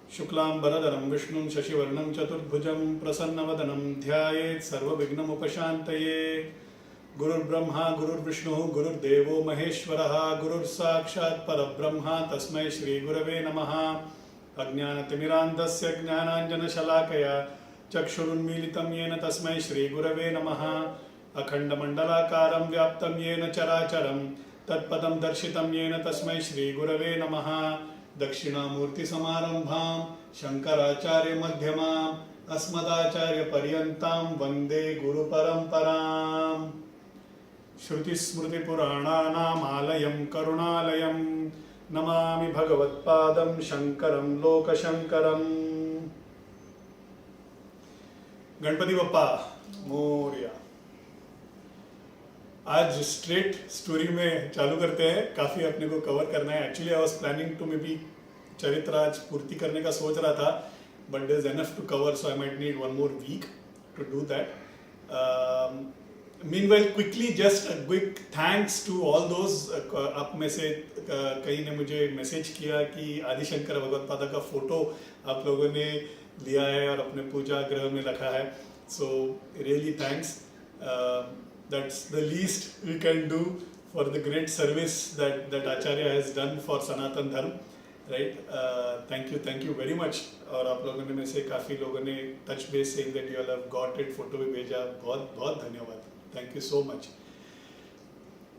शुक्लांबरधरं विष्णुं शशिवर्णं चतुर्भुजं प्रसन्नवदनं ध्यायेत् सर्वविघ्नोपशान्तये। गुरुर्ब्रह्मा गुरुर्विष्णुः गुरुर्देवो महेश्वरः गुरुर्साक्षात् परब्रह्म तस्मै श्रीगुरवे नमः। अज्ञानतिमिरान्धस्य ज्ञानाञ्जनशलाकया चक्षुरुन्मीलितं येन तस्मै श्रीगुरवे नमः। अखण्डमण्डलाकारं व्याप्तं येन चराचरं तत्पदं दर्शितं येन तस्मै श्रीगुरवे नमः। दक्षिणामूर्तिसमारम्भां शङ्कराचार्यमध्यमाम् अस्मदाचार्यपर्यन्तां वन्दे गुरुपरम्पराम्। श्रुतिस्मृतिपुराणानामालयं करुणालयं नमामि भगवत्पादं शङ्करं लोकशङ्करम्। गणपति बप्पा मोरया। आज स्ट्रेट स्टोरी में चालू करते हैं। काफ़ी अपने को कवर करना है। Actually I was planning to maybe चरित्र आज पूर्ति करने का सोच रहा था, but there is enough to cover, so I might need one more week to do that. Meanwhile quickly just a quick thanks to all those. आप में से कई ने मुझे मैसेज किया कि आदिशंकर भगवत्पादा का फोटो आप लोगों ने लिया है और अपने पूजा गृह में रखा है, so really thanks. That's the least we can do for the great service that Acharya has done for Sanatan Dharma, right? Thank you very much. और आप लोगों ने में से काफ़ी लोगों ने touch base saying that you all have got it, photo भी भेजा, बहुत बहुत धन्यवाद, thank you so much.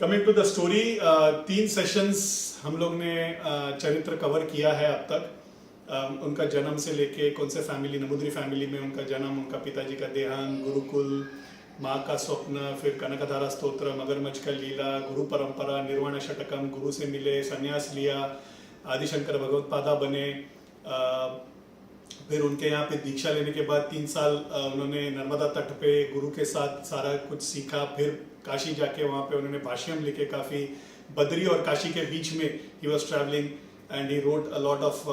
Coming to the story, 3 sessions हम लोग ने चरित्र कवर किया है अब तक। उनका जन्म से लेके कौन से फैमिली, नमुद्री फैमिली में उनका जन्म, उनका पिताजी का देहांत, गुरुकुल, माँ का स्वप्न, फिर कनकधारा स्तोत्र, मगरमच्छ का लीला, गुरु परंपरा, निर्वाण षटकम, गुरु से मिले, संन्यास लिया, आदिशंकर भगवत्पादा बने। फिर उनके यहाँ पे दीक्षा लेने के बाद 3 साल उन्होंने नर्मदा तट पे गुरु के साथ सारा कुछ सीखा। फिर काशी जाके वहाँ पे उन्होंने भाष्यम लिखे। काफ़ी बद्री और काशी के बीच में he was travelling and he wrote a lot of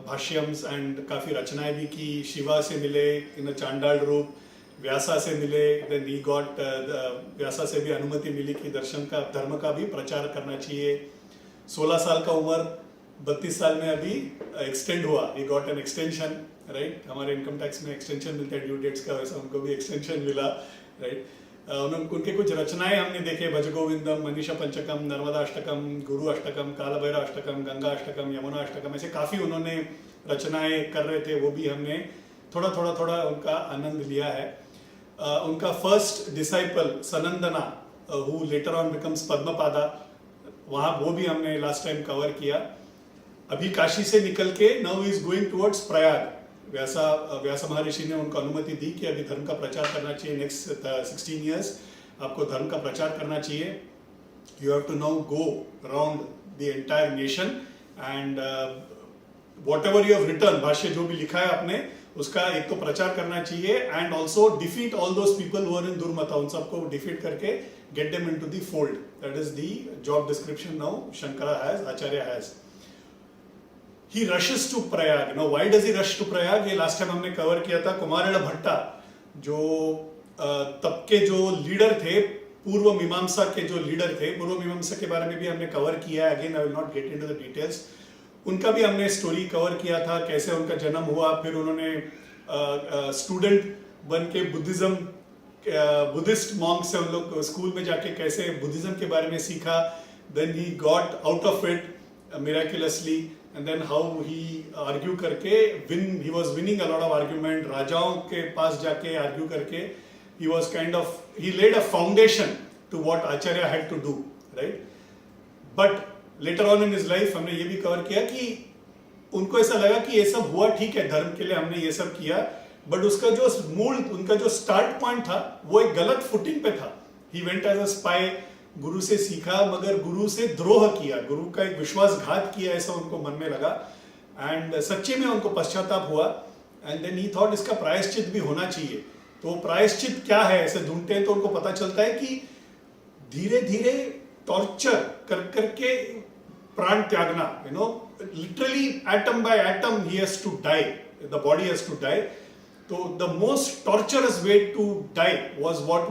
bhashyams and काफ़ी रचनाएं भी की। शिवा से मिले इन अ चांडाल रूप, व्यासा से मिले, देन ही गॉट व्यासा से भी अनुमति मिली कि दर्शन का, धर्म का भी प्रचार करना चाहिए। 16 साल का उम्र 32 साल में अभी एक्सटेंड हुआ, he got an extension, right. हमारे इनकम टैक्स में एक्सटेंशन मिलता है ड्यू डेट्स का, वैसा उनको भी एक्सटेंशन मिला, राइट। उनके कुछ रचनाएं हमने देखे, भजगोविंदम, मनीषा पंचकम, नर्मदा अष्टकम, गुरु अष्टकम, कालभैरव अष्टकम, गंगा अष्टकम, यमुना अष्टकम, ऐसे काफ़ी उन्होंने रचनाएं कर रहे थे, वो भी हमने थोड़ा उनका आनंद लिया है। उनका first disciple Sanandana, who later on becomes Padmapada, वहाँ वो भी हमने लास्ट टाइम कवर किया। अभी काशी से निकल के now is going towards Prayag. Vyasa Maharshi ने उनको अनुमति दी कि अभी धर्म का प्रचार करना चाहिए। नेक्स्ट 16 years आपको धर्म का प्रचार करना चाहिए। You have to now go around the entire nation and whatever you have written, भाष्य जो भी लिखा है आपने, उसका एक तो प्रचार करना चाहिए and also defeat all those people who are in दुर्मता, उन सबको डिफीट करके get them into the fold. That is the job description now Shankara has, Acharya has. He rushes to Prayag. Now why does he rush to Prayag? ये last time हमने cover किया था। कुमारेण भट्टा जो तब के जो लीडर थे, पूर्व मीमांसा के जो लीडर थे, पूर्व मीमांसा के बारे में भी हमने कवर किया है। Again I will not get into the details. उनका भी हमने स्टोरी कवर किया था, कैसे उनका जन्म हुआ, फिर उन्होंने स्टूडेंट बन के बुद्धिस्ट मॉन्क से उन लोग स्कूल में जाके कैसे बुद्धिज्म के बारे में सीखा। Then he got out of it miraculously and then how he argue करके he was winning a lot of argument. राजाओं के पास जाके आर्ग्यू करके he was kind of, he lead a foundation to what Acharya had to do, right. But later on in his life हमने ये भी cover किया कि उनको ऐसा लगा कि ये सब हुआ ठीक है, धर्म के लिए हमने ये सब किया, बट उसका जो मूल, उनका जो स्टार्ट पॉइंट था वो एक गलत फुटिंग पे था। He went as a spy, गुरु से सीखा मगर गुरु से द्रोह किया, गुरु का एक विश्वासघात किया, ऐसा उनको मन में लगा एंड सच्चे में उनको पश्चाताप हुआ। एंड देन ही थॉट इसका प्रायश्चित भी होना चाहिए। तो प्रायश्चित क्या है, ऐसे ढूंढते हैं तो उनको पता चलता है कि धीरे धीरे टॉर्चर कर करके प्राण त्यागना, you know, literally atom by atom he has to die, the body has to die. तो the most torturous way to die was what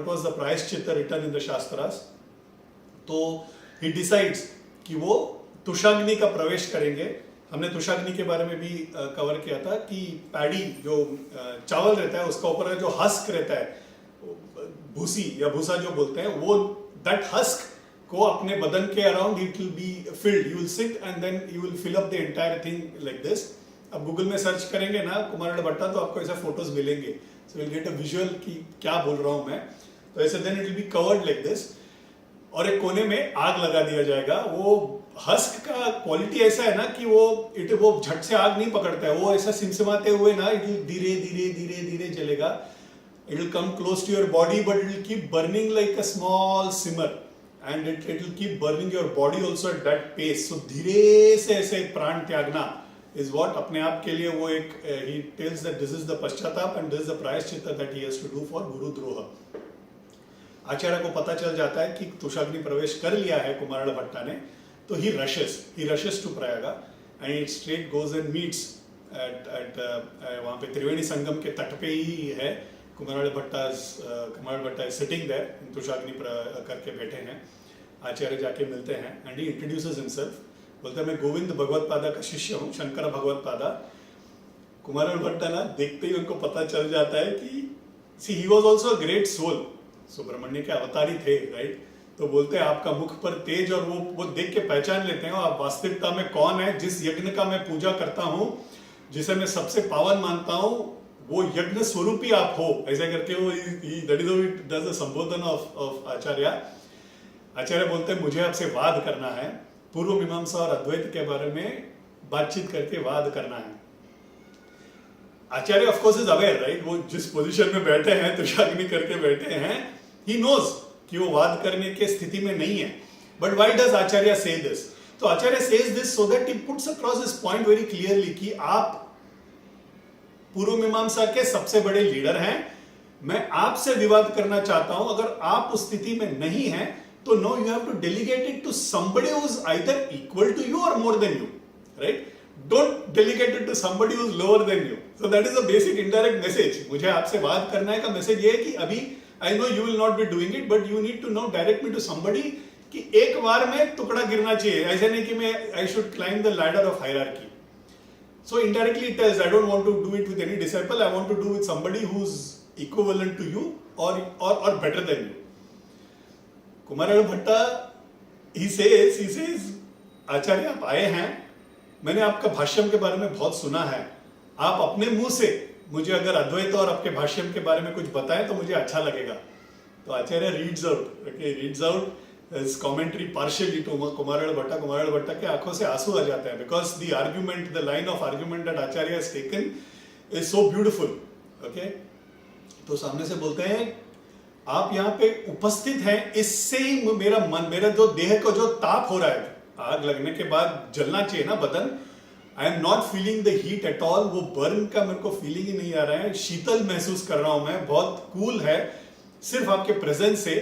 was the प्रायश्चित्त रिटन इन द शास्त्रास। तो ही डिसाइड्स कि वो तुषाग्नि का प्रवेश करेंगे हमने तुषाग्नि के बारे में भी कवर किया था कि पैडी जो चावल रहता है उसका ऊपर जो हस्क रहता है, भूसी या भूसा जो बोलते हैं, वो दैट हस्क को अपने बदन के around it will be filled, you will sit and then you will fill up the entire thing like this. अब गूगल में सर्च करेंगे ना कुमारल भट्टा तो आपको ऐसे फोटोज मिलेंगे, so will get a visual कि क्या बोल रहा हूं मैं। तो ऐसे then it will be covered like this और एक कोने में आग लगा दिया जाएगा। वो हस्क का क्वालिटी ऐसा है ना कि वो झट से आग नहीं पकड़ता है, वो ऐसा सिमसिमाते हुए ना इट विल धीरे धीरे धीरे धीरे चलेगा। It will come close to your body but it will keep burning like a small simmer and it will keep burning your body also at that pace. So धीरे से ऐसे प्राण त्यागना इज वॉट अपने आप के लिए वो एक ही tells that this is the पश्चाताप एंड दिस इज द प्रायश्चित that he has to do for गुरुद्रोह। आचार्य को पता चल जाता है कि तुषाग्नि प्रवेश कर लिया है कुमारल भट्टा ने, तो he rushes to Prayaga and it straight goes and meets at वहाँ पे त्रिवेणी संगम के तट पे ही है। कुमारल भट्टा इज सिटिंग देयर, तुषाग्नि करके बैठे हैं। आचार्य जाके मिलते हैं एंड ही इंट्रोड्यूसेस हिमसेल्फ, बोलते हैं मैं गोविंद भगवतपादा का शिष्य हूँ, शंकर भगवतपादा। कुमारल भट्टा ना देखते ही उनको पता चल जाता है कि see he was also a great soul, Subramanya के अवतारी थे, राइट। तो बोलते हैं आपका मुख पर तेज, और वो देख के पहचान लेते हैं आप वास्तविकता में कौन है। जिस यज्ञ का मैं पूजा करता हूँ, जिसे मैं सबसे पावन मानता हूँ, वो यज्ञ स्वरूप ही आप हो, ऐसा करके वो दैट इज द संबोधन ऑफ आचार्य। आचार्य बोलते हैं मुझे आपसे वाद करना है, पूर्व मीमांसा और अद्वैत के बारे में बातचीत करके वाद करना है। Acharya of course is aware, right, वो जिस पोजीशन में बैठे हैं, तुषाग्नि करके बैठे हैं, ही नोज कि वो वाद करने के स्थिति में नहीं है। But why does Acharya say this? तो Acharya says this so that he puts across this point very clearly कि आप पूर्व मीमांसा के सबसे बड़े लीडर हैं, मैं आपसे विवाद करना चाहता हूं। अगर आप उस स्थिति में नहीं हैं तो no, you have to delegate it to somebody who is either equal to you और more than you, right. Don't delegate it to somebody who is lower than you. So that is a basic indirect message. मुझे आपसे बात करना है का message ये है कि अभी I know you will not be doing it, but you need to know direct me to somebody कि एक बार में टुकड़ा गिरना चाहिए, ऐसे नहीं कि मैं I should climb the ladder of hierarchy. So indirectly it tells I don't want to do it with any disciple, I want to do with somebody who's equivalent to you or better than you. कुमारल भट्टा he says आचार्य आप आए हैं, मैंने आपका भाष्यम के बारे में बहुत सुना है, आप अपने मुंह से मुझे अगर अद्वैत और आपके भाष्यम के बारे में कुछ बताएं तो मुझे अच्छा लगेगा। तो Acharya reads out his commentary partially to Kumarila Bhatta के आंखों से आंसू आ जाते हैं, because the argument, the line of argument that Acharya has taken is so beautiful, okay? तो सामने से बोलते हैं आप यहाँ पे उपस्थित हैं, इससे ही मेरा जो देह को जो ताप हो रहा है, आग लगने के बाद जलना चाहिए ना बदन, आई am not feeling the heat at all, वो बर्न का मेरे को फीलिंग ही नहीं आ रहा है, शीतल महसूस कर रहा हूं मैं, बहुत कूल है सिर्फ आपके प्रेजेंस से।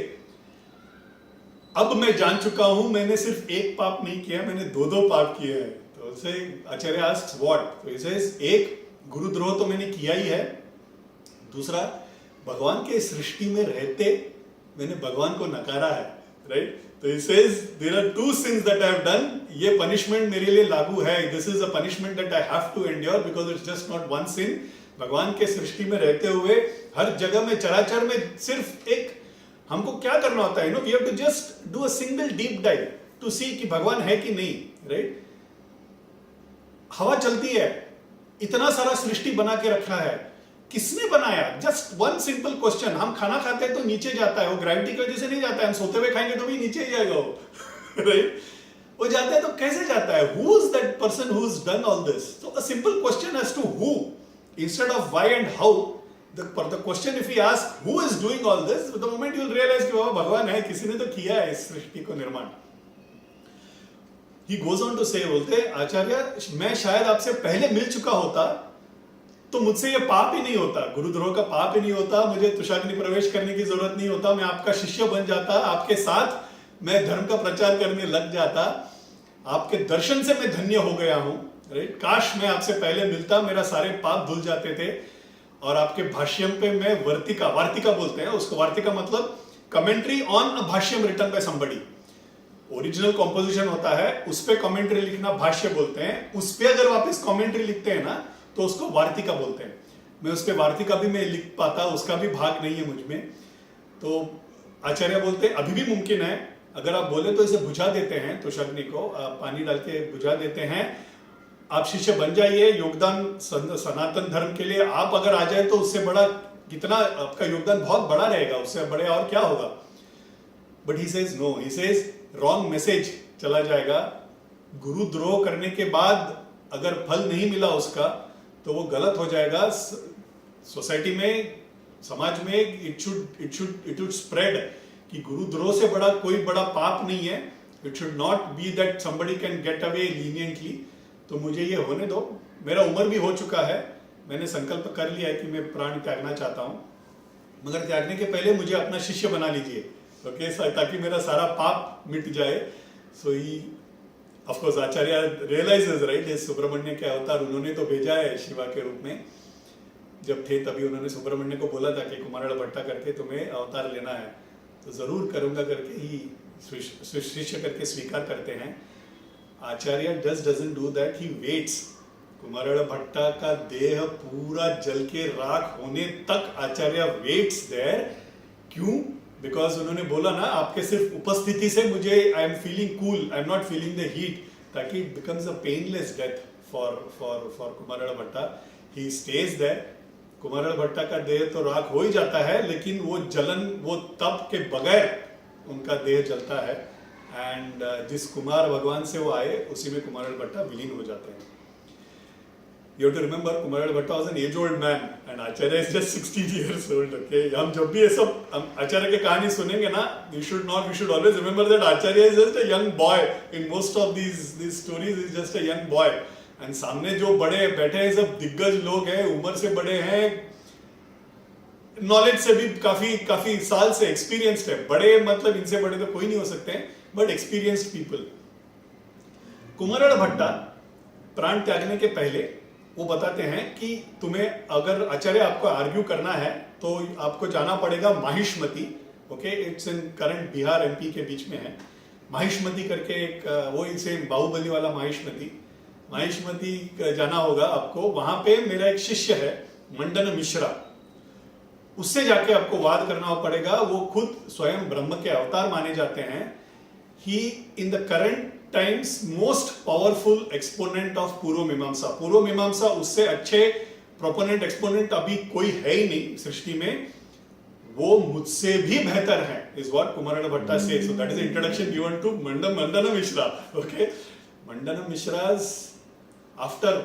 अब मैं जान चुका हूं मैंने सिर्फ एक पाप नहीं किया, मैंने दो पाप किए हैं। तो उसे आचार्य आस्क्स व्हाट? तो इसे एक गुरुद्रोह तो मैंने किया ही है, दूसरा भगवान के सृष्टि में रहते मैंने भगवान को नकारा है, राइट। तो he says there are two sins that I have done, ये पनिशमेंट मेरे लिए लागू है, this is a punishment that I have to endure because it's just not one sin। भगवान के सृष्टि में रहते हुए हर जगह में चराचर में सिर्फ एक हमको क्या करना होता है, we have to just do a single deep dive to see कि भगवान है कि नहीं, राइट। हवा चलती है, इतना सारा सृष्टि बना के रखा है, किसने बनाया? Just one simple question. हम खाना खाते हैं तो नीचे जाता है, वो ग्रेविटी की वजह से नहीं जाता है, हम सोते हुए खाएंगे तो भी नीचे ही जाएगा वो, राइट। वो जाता है तो कैसे जाता है? Who is that person who has done all this? So a simple question as to who instead of why and how. The question if we ask who is doing all this, the moment you will realize कि बाबा भगवान है, किसी ने तो किया है इस सृष्टि को निर्माण। He goes on to say, बोलते आचार्य मैं शायद आपसे पहले मिल चुका होता तो मुझसे ये पाप ही नहीं होता, गुरुद्रोह का पाप ही नहीं होता, मुझे तुषाग्नि प्रवेश करने की जरूरत नहीं होता, मैं आपका शिष्य बन जाता, आपके साथ मैं धर्म का प्रचार करने लग जाता, आपके दर्शन से मैं धन्य हो गया हूं, राइट। काश मैं आपसे पहले मिलता, मेरा सारे पाप धुल जाते थे, और आपके भाष्यम पे मैं वार्तिका बोलते हैं उसको, वार्तिका मतलब कमेंट्री ऑन अ भाष्यम written by somebody, original composition होता है, उस पे कमेंट्री लिखना भाष्य बोलते हैं, उस पे अगर वापस कमेंट्री लिखते हैं ना तो उसको वार्तिका बोलते हैं। मैं उस पे वार्तिका भी मैं लिख पाता, उसका भी भाग नहीं है मुझ में। तो आचार्य बोलते हैं अभी भी मुमकिन है, अगर आप बोले तो इसे बुझा देते हैं, तो अग्नि को पानी डाल के बुझा देते हैं, आप शिष्य बन जाइए, योगदान सनातन धर्म के लिए आप अगर आ जाए तो उससे बड़ा कितना आपका योगदान बहुत बड़ा रहेगा, उससे बड़े और क्या होगा। But he says no, he says wrong message चला जाएगा। गुरुद्रोह करने के बाद अगर फल नहीं मिला उसका तो वो गलत हो जाएगा। सोसाइटी में, समाज में इट शुड स्प्रेड कि गुरुद्रोह से बड़ा कोई बड़ा पाप नहीं है। It should not be that somebody can get away leniently. तो मुझे ये होने दो, मेरा उम्र भी हो चुका है, मैंने संकल्प कर लिया है कि मैं प्राण त्यागना चाहता हूं, मगर त्यागने के पहले मुझे अपना शिष्य बना लीजिए, ओके, ताकि मेरा सारा पाप मिट जाए। So he of course Acharya realises, right, ये सुब्रमण्य के अवतार उन्होंने तो भेजा है शिवा के रूप में। जब थे तभी उन्होंने सुब्रमण्य को बोला था कि कुमारड़ भट्टा करके तुम्हें अवतार लेना है, तो जरूर करूंगा करके ही शिष्य करके स्वीकार करते हैं। Acharya doesn't do that, he waits. Kumarila Bhatta का देह पूरा जल के राख होने तक आचार्य वेट्स देयर। क्यों? बिकॉज उन्होंने बोला ना, आपके सिर्फ उपस्थिति से मुझे I am feeling cool, I am not feeling the heat, ताकि it becomes a painless death for Kumarila Bhatta. He stage there. कुमारड़ Bhatta का देह तो राख हो ही जाता है, लेकिन वो जलन, वो तप के बगैर उनका देह जलता है। एंड जिस कुमार भगवान से वो आए उसी में कुमारड़ भट्टा विलीन हो जाते हैं। You have to remember, कुमारड़ भट्टा was an age-old man and Acharya is just 16 years old. Okay, हम जब भी ये सब आचार्य की कहानी सुनेंगे ना, we should always remember that Acharya is just a young boy in most of these stories. Is just a young boy. And सामने जो बड़े बैठे हैं सब दिग्गज लोग हैं, उम्र से बड़े हैं, नॉलेज से भी काफी साल से एक्सपीरियंस्ड है। बड़े मतलब इनसे बड़े तो कोई नहीं हो सकते, बट एक्सपीरियंस्ड पीपल। कुमारड़ भट्टा प्राण त्यागने के पहले वो बताते हैं कि तुम्हें अगर आचार्य आपको आर्ग्यू करना है तो आपको जाना पड़ेगा Mahishmati. Okay, it's in current Bihar MP के बीच में है। माहिष्मती करके एक, वो इसे बाहुबली वाला माहिष्मती जाना होगा आपको। वहां पे मेरा एक शिष्य है मंडन मिश्रा, उससे जाके आपको वाद करना पड़ेगा। वो खुद स्वयं ब्रह्म के अवतार माने जाते हैं। He in the current times most powerful exponent of Purva Mimamsa. पूर्व मीमांसा उससे अच्छे प्रोपोनेंट एक्सपोनेंट अभी कोई है ही नहीं सृष्टि में, वो मुझसे भी बेहतर है, इज व्हाट कुमारड़ भट्टा से। So that is introduction given to Mandan Mishra. Okay, Mandan Mishra's after,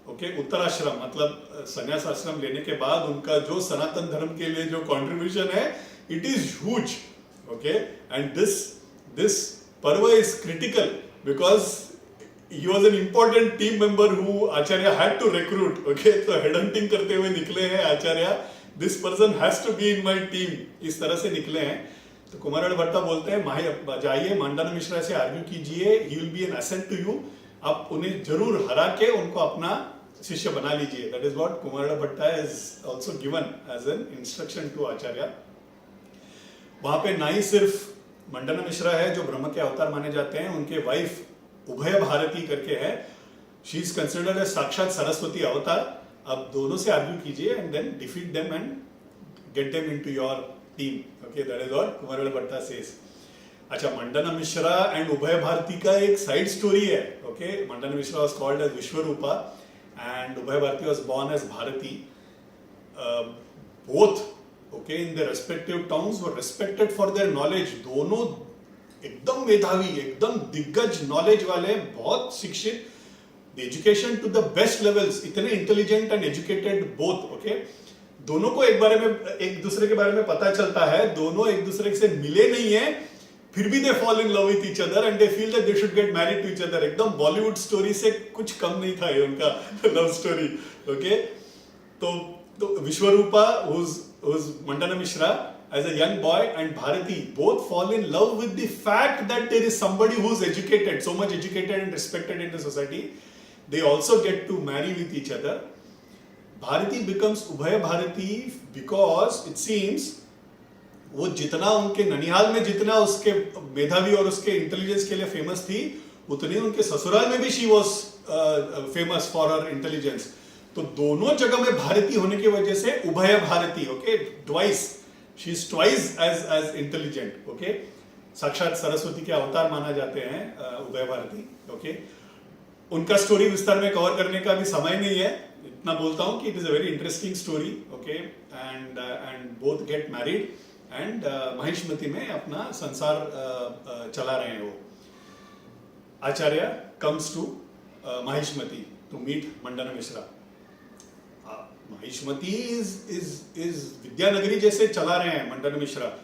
okay, उत्तराश्रम मतलब संन्यास आश्रम लेने के बाद उनका जो सनातन धर्म के लिए जो कंट्रीब्यूशन है, it is huge. Okay, and this पर्व is critical because he was an important team member who Acharya had to recruit. Okay, तो head hunting करते हुए निकले हैं आचार्य, this person has to be in my team, इस तरह से निकले हैं। तो कुमारड़ भट्टा बोलते हैं जाइए मंडन मिश्रा से आर्ग्यू कीजिए, he will be an asset to you, आप उन्हें जरूर हरा के उनको अपना शिष्य बना लीजिए। That is what कुमारड़ भट्टा is also given as an instruction to आचार्य। वहां पे ना ही सिर्फ मंडन मिश्रा है जो ब्रह्म के अवतार माने जाते हैं, उनके वाइफ उभय भारती करके है, शी इज कंसिडर्ड एज साक्षात सरस्वती अवतार। अब दोनों से आर्ग्यू कीजिए and then defeat them and get them into your team. Okay, that is what Kumarila Bhatta says. अच्छा, मंडन मिश्रा एंड उभय भारती का एक साइड स्टोरी है। Okay, Mandan Mishra was called as Vishwarupa and Ubhaya Bharati was born as Bharati. Both okay in their respective towns were respected for their knowledge। दोनों एकदम मेधावी, एकदम दिग्गज knowledge वाले, बहुत शिक्षित, education to the best levels, इतने intelligent and educated both. Okay, दोनों को एक दूसरे के बारे में पता चलता है, दोनों एक दूसरे से मिले नहीं है, फिर भी they fall in love with each other and they feel that they should get married to each other. एकदम बॉलीवुड स्टोरी से कुछ कम नहीं था ये उनका लव स्टोरी। ओके, तो Vishwarupa who's Mandana Mishra as a young boy and Bharati both fall in love with the fact that there is somebody who's educated, so much educated and respected in the society. They also get to marry with each other. Bharati becomes Ubhaya Bharati because it seems वो जितना उनके ननिहाल में जितना उसके मेधावी और उसके इंटेलिजेंस के लिए फेमस थी, उतनी उनके ससुराल में भी she was famous for her intelligence. तो दोनों जगह में भारतीय होने की वजह से Ubhaya Bharati, okay, twice, she is twice as intelligent, okay. साक्षात सरस्वती के अवतार माना जाते हैं उभय भारती, ओके। उनका स्टोरी विस्तार में कवर करने का भी समय नहीं है, इतना बोलता हूं कि it is a very interesting story, okay. And both get married and Mahishmati में अपना संसार चला रहे हैं वो। Acharya comes to Mahishmati to meet Mandan Mishra. Mahishmati is विद्यानगरी जैसे चला रहे हैं मंडन मिश्रा।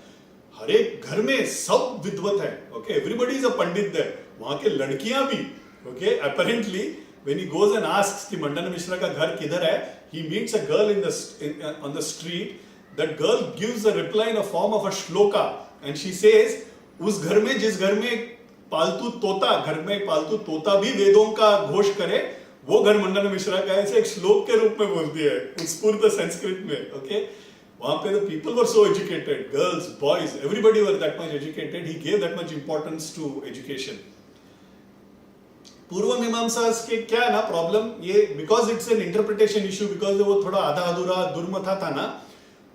हर एक घर में सब विद्वत है, okay, everybody is a pandit there. वहां के लड़कियां भी, okay, apparently when he goes and asks कि मंडन मिश्रा का घर किधर है, he meets a girl on the street. That girl gives a reply in a form of a shloka and she says, उस घर में, जिस घर में पालतू तोता भी वेदों का घोष करे, वो घर मंडन मिश्रा का, ऐसे एक श्लोक के रूप में बोलती है उत्स्फूर्त संस्कृत में, ओके। वहां पे the people were so educated, girls, boys, everybody were that much educated. He gave that much importance to education. पूर्व मीमांसा के क्या है ना प्रॉब्लम, ये because it's an interpretation issue, because वो थोड़ा आधा अधूरा दुर्मथा था ना,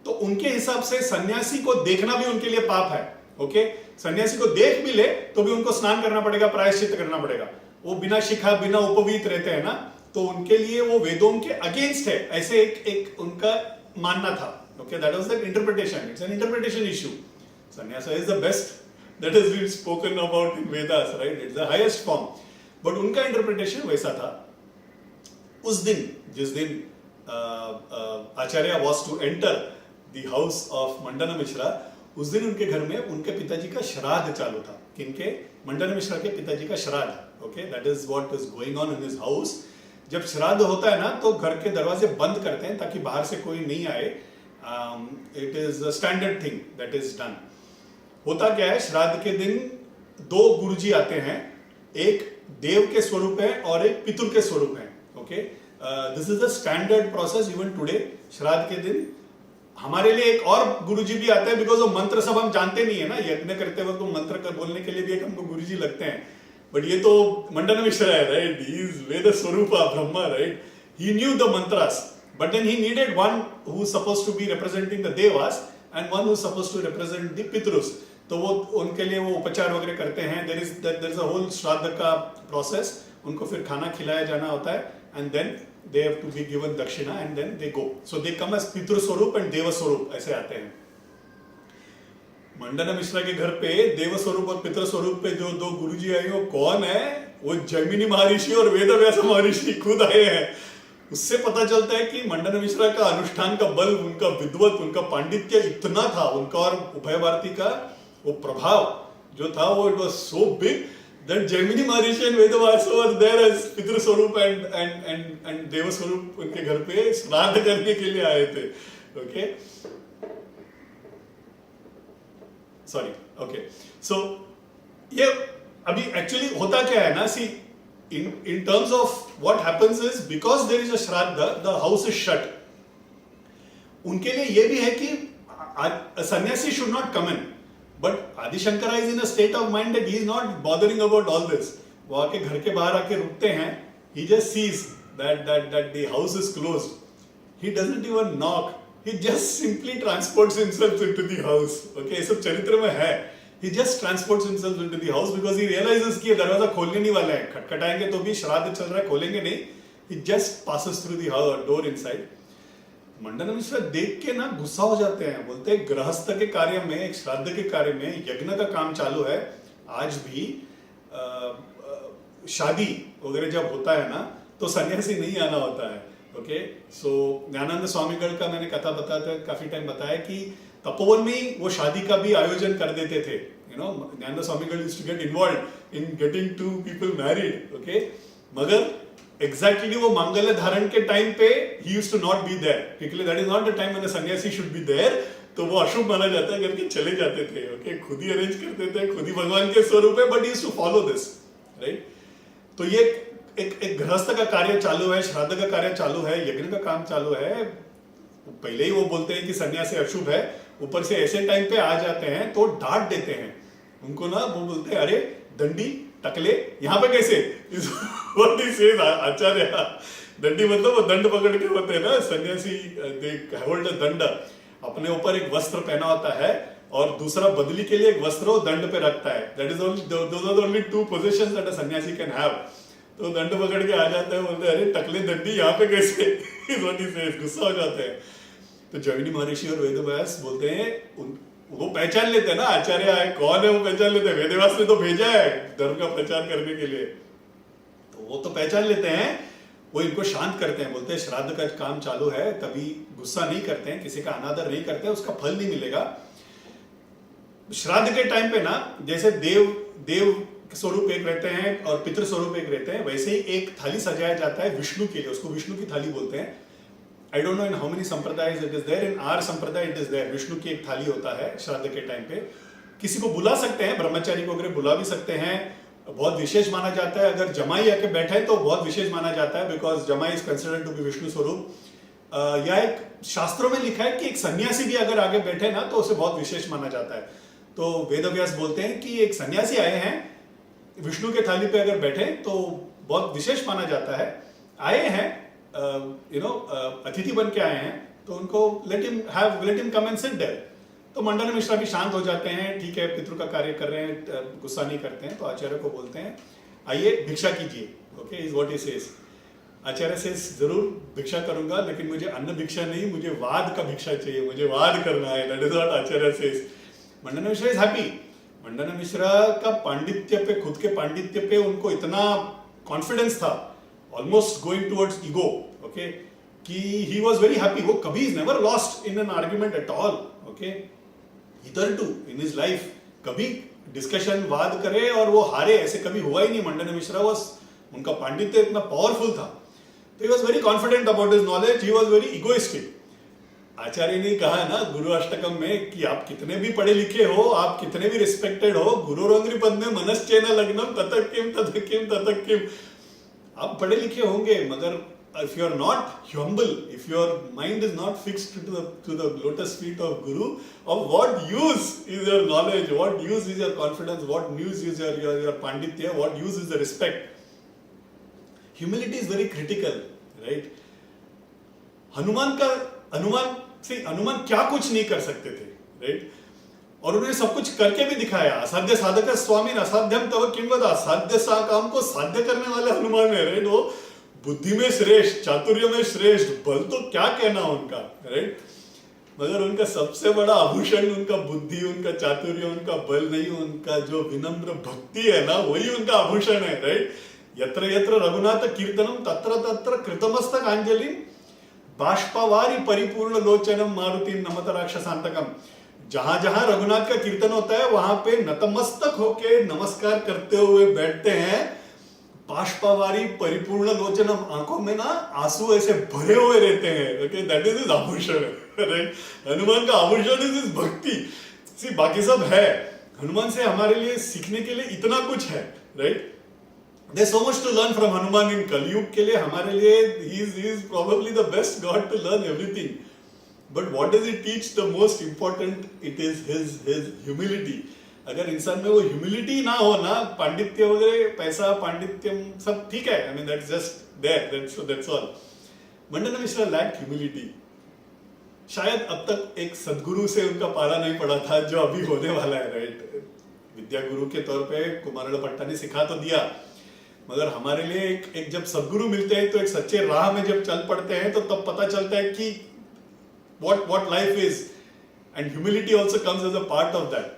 तो उनके हिसाब से सन्यासी को देखना भी उनके लिए पाप है, ओके। सन्यासी को देख भी ले तो भी उनको स्नान करना पड़ेगा, प्रायश्चित करना पड़ेगा। वो बिना शिखा बिना उपवीत रहते हैं ना, तो उनके लिए वो वेदों के अगेंस्ट है, ऐसे एक उनका मानना था, okay, that was the interpretation. It's an interpretation issue. Sannyasa is the best that has been spoken about in Vedas, right? It's the highest form. But उनका interpretation वैसा था। उस दिन, जिस दिन आचार्य was to enter the house of मंडन मिश्रा, उस दिन उनके घर में उनके पिताजी का श्राद्ध चालू था। किनके? मंडन मिश्रा के पिताजी का श्राद्ध, okay? That is what is going on in his house. जब श्राद्ध होता है ना, तो घर के दरवाजे बंद करते हैं ताकि बाहर से कोई नहीं आए। It is a standard thing that is done. होता क्या है, श्राद्ध के दिन दो गुरुजी आते हैं, एक देव के स्वरूप है और एक पितृ के स्वरूप है, okay. This is the standard process even today. श्राद्ध के दिन हमारे लिए एक और गुरुजी भी आते हैं, बिकॉज वो मंत्र सब हम जानते नहीं है ना, यज्ञ करते वक्त तो मंत्र बोलने के लिए भी एक हमको गुरुजी लगते हैं। बट ये तो मंडन मिश्रा है, राइट? ही इज वेद स्वरूप Brahma, right? He knew the mantras, but then he needed one who is supposed to be representing the devas and one who is supposed to represent the pitrus. तो वो उनके लिए वो उपचार वगैरह करते हैं। there is a whole श्राद्ध का process, उनको फिर खाना खिलाया जाना होता है, and then they have to be given दक्षिणा and then they go. So they come as पितृ स्वरूप and देव स्वरूप, ऐसे आते हैं। मंडन मिश्रा के घर पे देव स्वरूप और पितृ स्वरूप पे जो दो गुरुजी आए, वो कौन है? वो जैमिनी महर्षि और वेदव्यास महर्षि खुद आए हैं। उससे पता चलता है कि मंडन मिश्रा का अनुष्ठान का बल, उनका विद्वत, उनका पांडित्य इतना था, उनका और उभय भारती का वो प्रभाव जो था, वो it was so big that Jaimini Maharshi and Vedavyasa were there as पितृ स्वरूप एंड देव स्वरूप उनके घर पे श्राद्ध करने के लिए आए थे, ओके। Sorry, okay. सो ये अभी एक्चुअली होता क्या है ना, सी in terms of what happens is, because there is a shraddha, the house is shut. उनके लिए ये भी है कि a sannyasi should not come in, but Adi Shankara is in a state of mind that he is not bothering about all this. वो आके घर के बाहर आके रुकते हैं, he just sees that the house is closed. He doesn't even knock, he just simply transports himself into the house, okay? ये सब चरित्र में है। He just transports himself into the house because he realizes कि ये दरवाजा खोलने नहीं वाला है, खटखटाएंगे तो भी श्राद्ध चल रहा है, खोलेंगे नहीं। He just passes through the door inside. मंडन मिश्रा देख के ना गुस्सा हो जाते हैं, बोलते हैं गृहस्थ के कार्य में, एक श्राद्ध के कार्य में, यज्ञ का काम चालू है। आज भी शादी वगैरह जब होता है ना, तो सन्यासी नहीं आना होता है, ओके। सो ज्ञानानंद स्वामीगढ़ का मैंने कथा बताया, काफी टाइम बताया कि तपोवन में वो शादी का भी आयोजन कर देते थे, you know. Gyanananda Swamigal used to get involved in getting to people married, okay. मगर एग्जैक्टली वो मांगल्य धारण के टाइम पे ही used to not be there, क्योंकि that is not the time when the sannyasi should be there. तो वो अशुभ माना जाता है करके चले जाते थे, ओके। खुद ही अरेंज करते थे, खुद ही भगवान के स्वरूप है, but he used to follow this, right? तो ये एक गृहस्थ का कार्य चालू है, श्राद्ध का कार्य चालू है, यज्ञ का काम चालू है। पहले ही वो बोलते हैं कि सन्यासी अशुभ है, ऊपर से ऐसे टाइम पे आ जाते हैं तो डांट देते हैं उनको ना। वो बोलते हैं अरे दंडी टकले यहाँ पे कैसे, आचार्य। दंडी मतलब वो दंड पकड़ के होते हैं ना सन्यासी, होल्ड दंड, अपने ऊपर एक वस्त्र पहना होता है और दूसरा बदली के लिए एक वस्त्र वो दंड पे रखता है। That is only, those are only two positions that a sannyasi can have. तो दंड पकड़ के आ जाता है, बोलते हैं अरे टकले दंडी यहाँ पे कैसे, गुस्सा हो जाते हैं। तो जैमिनी महर्षि और वेदव्यास बोलते हैं, वो पहचान लेते हैं ना आचार्य है कौन है, वो पहचान लेते हैं, वेदव्यास ने तो भेजा है धर्म का प्रचार करने के लिए, तो वो तो पहचान लेते हैं। वो इनको शांत करते हैं, बोलते हैं श्राद्ध का काम चालू है, तभी गुस्सा नहीं करते हैं, किसी का अनादर नहीं करते हैं, उसका फल नहीं मिलेगा। श्राद्ध के टाइम पे ना जैसे देव स्वरूप एक रहते हैं और पितृ स्वरूप एक रहते हैं, वैसे ही एक थाली सजाया जाता है विष्णु के लिए, उसको विष्णु की थाली बोलते हैं। I don't know in how many sampradayas it is there, in our sampradaya it is there. Vishnu की एक थाली होता है श्राद्ध के टाइम पे। किसी को बुला सकते हैं, ब्रह्मचारी को अगर बुला भी सकते हैं, बहुत विशेष माना जाता है। अगर जमाई आके बैठे तो बहुत विशेष माना जाता है, because jamai is considered to be Vishnu swaroop. या एक शास्त्रों में लिखा है कि एक सन्यासी भी अगर आगे बैठे ना तो उसे बहुत विशेष माना जाता है। तो वेदव्यास बोलते हैं कि एक सन्यासी आए हैं विष्णु के थाली पे अगर बैठे तो बहुत विशेष माना जाता है। आए हैं अतिथि बन के आए हैं, तो उनको let him come and sit there. तो मंडन मिश्रा भी शांत हो जाते हैं, ठीक है पितृ का कार्य कर रहे हैं, गुस्सा नहीं करते हैं। तो आचार्य को बोलते हैं आइए भिक्षा कीजिए, okay is what he says. Acharya says जरूर भिक्षा करूंगा, लेकिन मुझे अन्न भिक्षा नहीं, मुझे वाद का भिक्षा चाहिए, मुझे वाद करना है। That is what Acharya says. Mandan Mishra is happy. Mandan Mishra का पांडित्य पे, खुद के पांडित्य पे उनको इतना कॉन्फिडेंस था, almost going towards ego, okay, कि ही वाज वेरी हैप्पी। वो कभी is never lost in an argument at all, okay, hitherto in his life कभी डिस्कशन वाद करे और वो हारे, ऐसे कभी हुआ ही नहीं। मंडन मिश्रा was, उनका पांडित्य इतना पावरफुल था, तो he was very confident about his knowledge, he was very egoistic। आचार्य ने कहा ना गुरु अष्टकम में कि आप कितने भी पढ़े लिखे हो, आप कितने भी रिस्पेक्टेड हो, गुरुरंग्रि पद में मनश्चेन लग्नम ततः किम। आप पढ़े लिखे होंगे, मगर if you are not humble, if your mind is not fixed to the lotus feet of Guru, of what use is your knowledge, what use is your confidence, what use is your panditya, what use is the respect? Humility is very critical, right? Hanuman क्या कुछ नहीं कर सकते थे, right? और उन्होंने सब कुछ करके भी दिखाया। असाध्य साधक स्वामी असाध्यम तव किम वद, असाध्य सा काम को साध्य करने वाले हनुमान है, राइट? वो बुद्धि में श्रेष्ठ, चातुर्य में श्रेष्ठ, बल तो क्या कहना उनका, राइट? मगर उनका सबसे बड़ा आभूषण उनका बुद्धि, उनका चातुर्य, उनका बल नहीं, उनका जो विनम्र भक्ति है ना, वही उनका आभूषण है, राइट? यत्र यत्र रघुनाथ कीर्तनम तत्र तत्र कृतमस्तक अंजलि बाष्पवारी परिपूर्ण लोचनम मारुति नमत राक्षसांतकम। जहां जहां रघुनाथ का कीर्तन होता है वहां पे नतमस्तक होके नमस्कार करते हुए बैठते हैं। बाष्पवारी परिपूर्ण लोचनम, आंखों में ना आंसू ऐसे भरे हुए रहते हैं, ओके, दैट इज हिज आभूषण, राइट? हनुमान का आभूषण इज हिज भक्ति। सी बाकी सब है, हनुमान से हमारे लिए सीखने के लिए इतना कुछ है, right? There is so much to learn from Hanuman in Kalyug के लिए। हमारे लिए he is probably the best god to learn everything, but what does he teach the most important, it is his humility. अगर इंसान में वो ह्यूमिलिटी ना हो ना, पांडित्य वगैरह, पैसा, पांडित्यम सब ठीक है, I mean that's just there, that's all. Mandan Mishra lacked humility. शायद अब तक एक सदगुरु से उनका पाला नहीं पड़ा था, जो अभी होने वाला है, राइट? विद्या गुरु के तौर पे कुमारल भट्टा ने सिखा तो दिया, मगर हमारे लिए एक जब सदगुरु मिलते हैं तो एक सच्चे राह में जब चल पड़ते हैं तो तब पता चलता है कि what life is, and humility also comes as a part of that.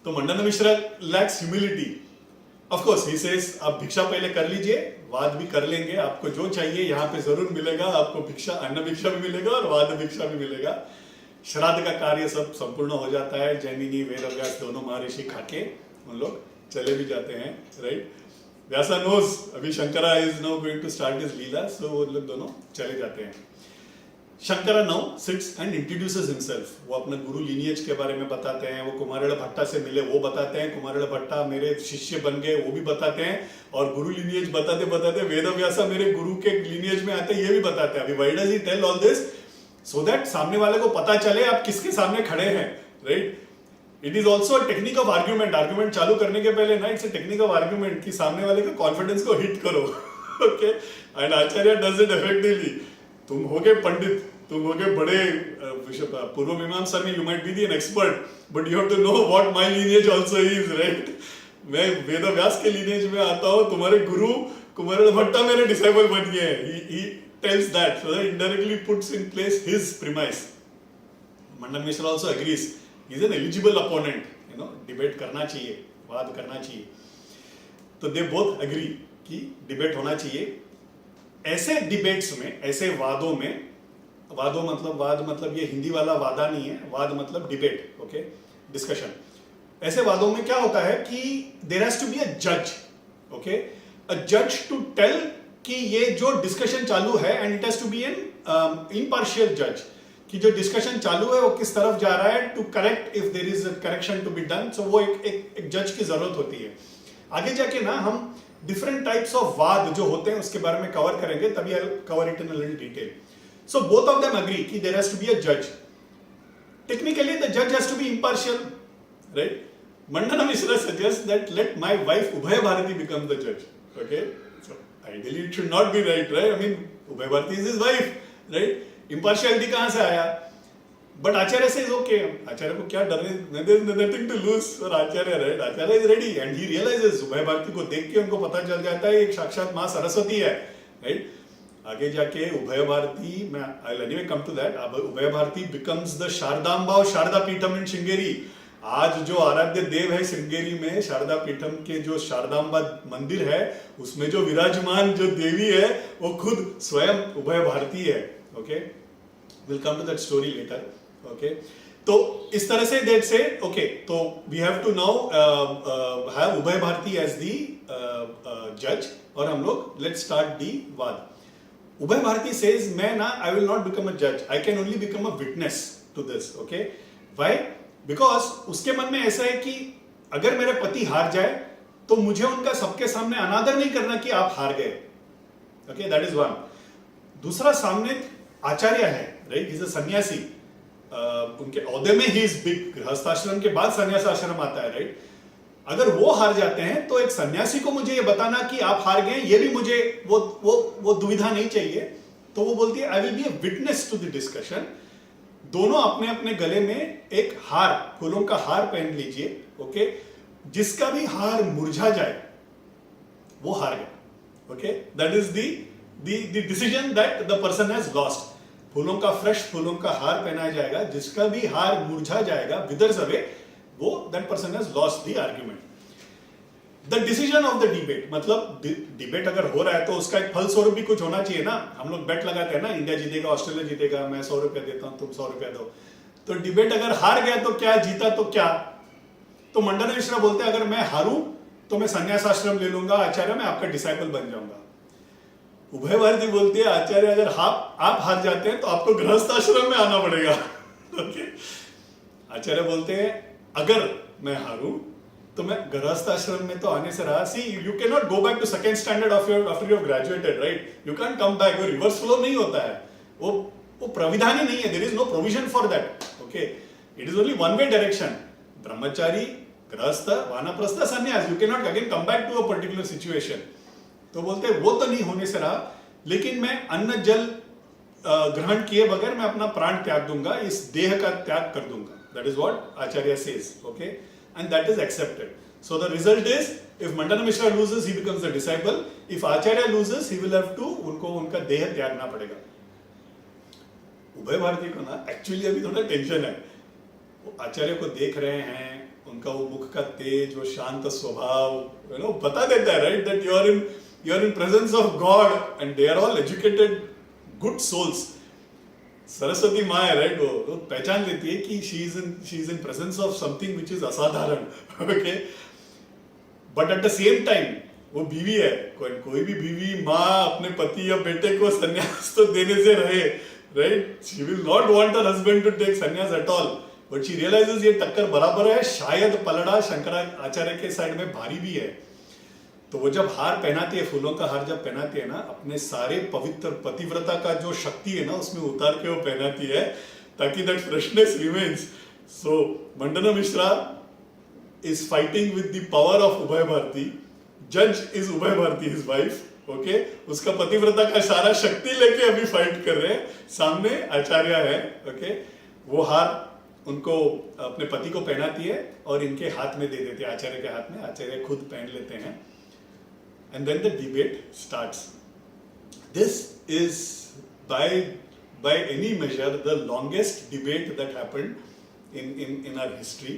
तो Mandan Mishra lacks humility. Of course, he says आप भिक्षा पहले कर लीजिए, वाद भी कर लेंगे, आपको जो चाहिए यहाँ पे जरूर मिलेगा, आपको भिक्षा, अन्न भिक्षा भी मिलेगा और वाद भिक्षा भी मिलेगा। श्राद्ध का कार्य सब संपूर्ण हो जाता है, जैमिनी वेदव्यास दोनों महर्षि खाके उन लोग चले भी जाते हैं, राइट? व्यासा knows अभी Shankara is now going to start his Leela, so वो लोग दोनों चले जाते हैं। Shankara now sits and introduces himself. वो अपने गुरु lineage के बारे में बताते हैं, वो कुमारेल भट्टा से मिले वो बताते हैं, कुमारेल भट्टा मेरे शिष्य बन गए वो भी बताते हैं, और गुरु lineage बताते बताते वेदव्यासा मेरे गुरु के lineage में आते ये भी बताते हैं। अभी why does he tell all this? so that सामने वाले को पता चले आप किसके सामने खड़े हैं, right? It is also a technique of argument. Argument चालू करने के पहले ना, it's a technique of argument कि सामने वाले के confidence को hit करो, okay? And Acharya does it effectively. तुम होगे पंडित, तुम होगे बड़े पूर्व मीमांसा में, you might be an expert, but you have to know what my lineage also is, right? मैं वेद व्यास के lineage में आता हूँ, तुम्हारे गुरु कुमार भट्टा मेरे disciple बन गए हैं. He tells that, so that indirectly puts in place his premise. Mandan Mishra also agrees. He is an eligible opponent, you know, debate करना चाहिए, वाद करना चाहिए. तो they both agree कि debate होना चाहिए. ऐसे debates में, ऐसे वादों में, वाद मतलब ये हिंदी वाला वादा नहीं है, वाद मतलब debate, okay, discussion. ऐसे वादों में क्या होता है कि there has to be a judge, okay, a judge to tell कि ये जो discussion चालू है, and it has to be an impartial judge, कि जो डिस्कशन चालू है वो किस तरफ जा रहा है, to correct if there is a correction to be done. So वो एक जज की जरूरत होती है. आगे जाके ना हम डिफरेंट टाइप्स ऑफ वाद जो होते हैं उसके बारे में कवर करेंगे, तभी I will cover it in a little detail. So both of them agree कि देयर हैज टू बी अ जज. टेक्निकली द जज has to B इंपार्शियल, right? Mandan Mishra suggest that let my wife उभय भारती बिकम द जज. Okay, so ideally it should not B right, right? I mean उभय Bharati is his wife, right? इंपार्शियलिटी कहां से आया? But आचार्य से is okay. आचार्य को क्या डर है? Nothing to lose. और Acharya, right, Acharya is ready and he realises, Ubhaya Bharati को देख के उनको पता चल जाता है एक साक्षात मां सरस्वती है, राइट? आगे जाके उभय भारती, मैं I will anyway come to that, Ubhaya Bharati becomes the शारदांबा और शारदा पीठम इन श्रृंगेरी. आज जो आराध्य देव है श्रृंगेरी में, शारदा पीठम के जो शारदांबा मंदिर है, उसमें जो विराजमान जो देवी है वो खुद स्वयं उभय भारती है. Okay, we'll come to that story later. Okay, तो इस तरह से that say, okay, तो we have to now have उभय भारती as the judge, और हम लोग let's start the वाद. उभय भारती says मैं ना I will not become a judge, I can only become a witness to this. Okay, why? Because उसके मन में ऐसा है कि अगर मेरे पति हार जाए तो मुझे उनका सबके सामने अनादर नहीं करना कि आप हार गए. Okay, that is one. दूसरा, सामने आचार्य है, राइट? इज अ सन्यासी. उनके औहदे में ही इज बिग. गृहस्थाश्रम के बाद सन्यास आश्रम आता है, राइट? अगर वो हार जाते हैं तो एक सन्यासी को मुझे ये बताना कि आप हार गए, ये भी मुझे वो दुविधा नहीं चाहिए. तो वो बोलती है I will be a witness to the discussion. दोनों अपने अपने गले में एक हार, फूलों का हार पहन लीजिए. ओके, जिसका भी हार मुरझा जाए वो हार गया. Okay, that is the decision that the person has lost. फूलों का फ्रेश फूलों का हार पहनाया जाएगा, जिसका भी हार मुरझा जाएगा, withers away, वो that person has lost the argument. The decision of the debate, मतलब डिबेट अगर हो रहा है तो उसका एक फल स्वरूप भी कुछ होना चाहिए ना. हम लोग बेट लगाते हैं ना, इंडिया जीतेगा, ऑस्ट्रेलिया जीतेगा, मैं 100 रुपया देता हूं, तुम 100 रुपया दो. तो डिबेट अगर हार गया तो क्या, जीता तो क्या? तो मंडन मिश्रा बोलते हैं अगर मैं हारूं तो मैं संन्यास आश्रम ले लूंगा, आचार्य मैं आपका डिसाइपल बन जाऊंगा. उभय भारती बोलती है आचार्य अगर आप हार जाते हैं तो आपको गृहस्थ आश्रम में आना पड़ेगा. ओके, आचार्य बोलते हैं अगर मैं हारूं तो मैं गृहस्थ आश्रम में तो आने से रहा. See you can not go back to second standard after you graduated, right? You can come back. वो रिवर्स फ्लो नहीं होता है, वो प्रविधान ही नहीं है. There is no provision for that. Okay, it is only one way direction. ब्रह्मचारी, गृहस्थ, वानप्रस्थ, संन्यास. You can not again come back to a particular situation. तो बोलते वो तो नहीं होने से रहा, लेकिन मैं अन्न जल ग्रहण किए बगैर मैं अपना प्राण त्याग दूंगा, इस देह का त्याग कर दूंगा. That is what Acharya says. Okay, and that is accepted. So the result is if Mandan Mishra loses he becomes the disciple. If Acharya loses he will have to, उनको उनका देह त्यागना पड़ेगा. उभय भारती को ना एक्चुअली अभी थोड़ा टेंशन है. वो आचार्य को देख रहे हैं, उनका वो मुख का तेज, वो शांत स्वभाव, यू नो, बता देता है, right, that you are in presence of God and they are all educated good souls. Saraswati माँ है, राइट? वो पहचान लेती है कि she is in presence of something which is असाधारण. Okay, but at the same time वो बीवी है. कोई भी बीवी माँ अपने पति या बेटे को संन्यास तो देने से रहे, right? she will not want her husband to take संन्यास at all, but she realizes ये टक्कर बराबर है. शायद पलड़ा शंकराचार्य के साइड में भारी भी है. तो वो जब हार पहनाती है, फूलों का हार जब पहनाती है ना, अपने सारे पवित्र पतिव्रता का जो शक्ति है ना उसमें उतार के वो पहनाती है, ताकि that freshness remains. So Mandana Mishra is fighting with the power of Ubhaya Bharati. जज इज उभय भारती, हिज वाइफ. ओके, उसका पतिव्रता का सारा शक्ति लेके अभी फाइट कर रहे हैं. सामने आचार्य है. ओके, वो हार उनको अपने पति को पहनाती है और इनके हाथ में दे देती है, आचार्य के हाथ में. आचार्य खुद पहन लेते हैं. And then the debate starts. This is by any measure the longest debate that happened in our history.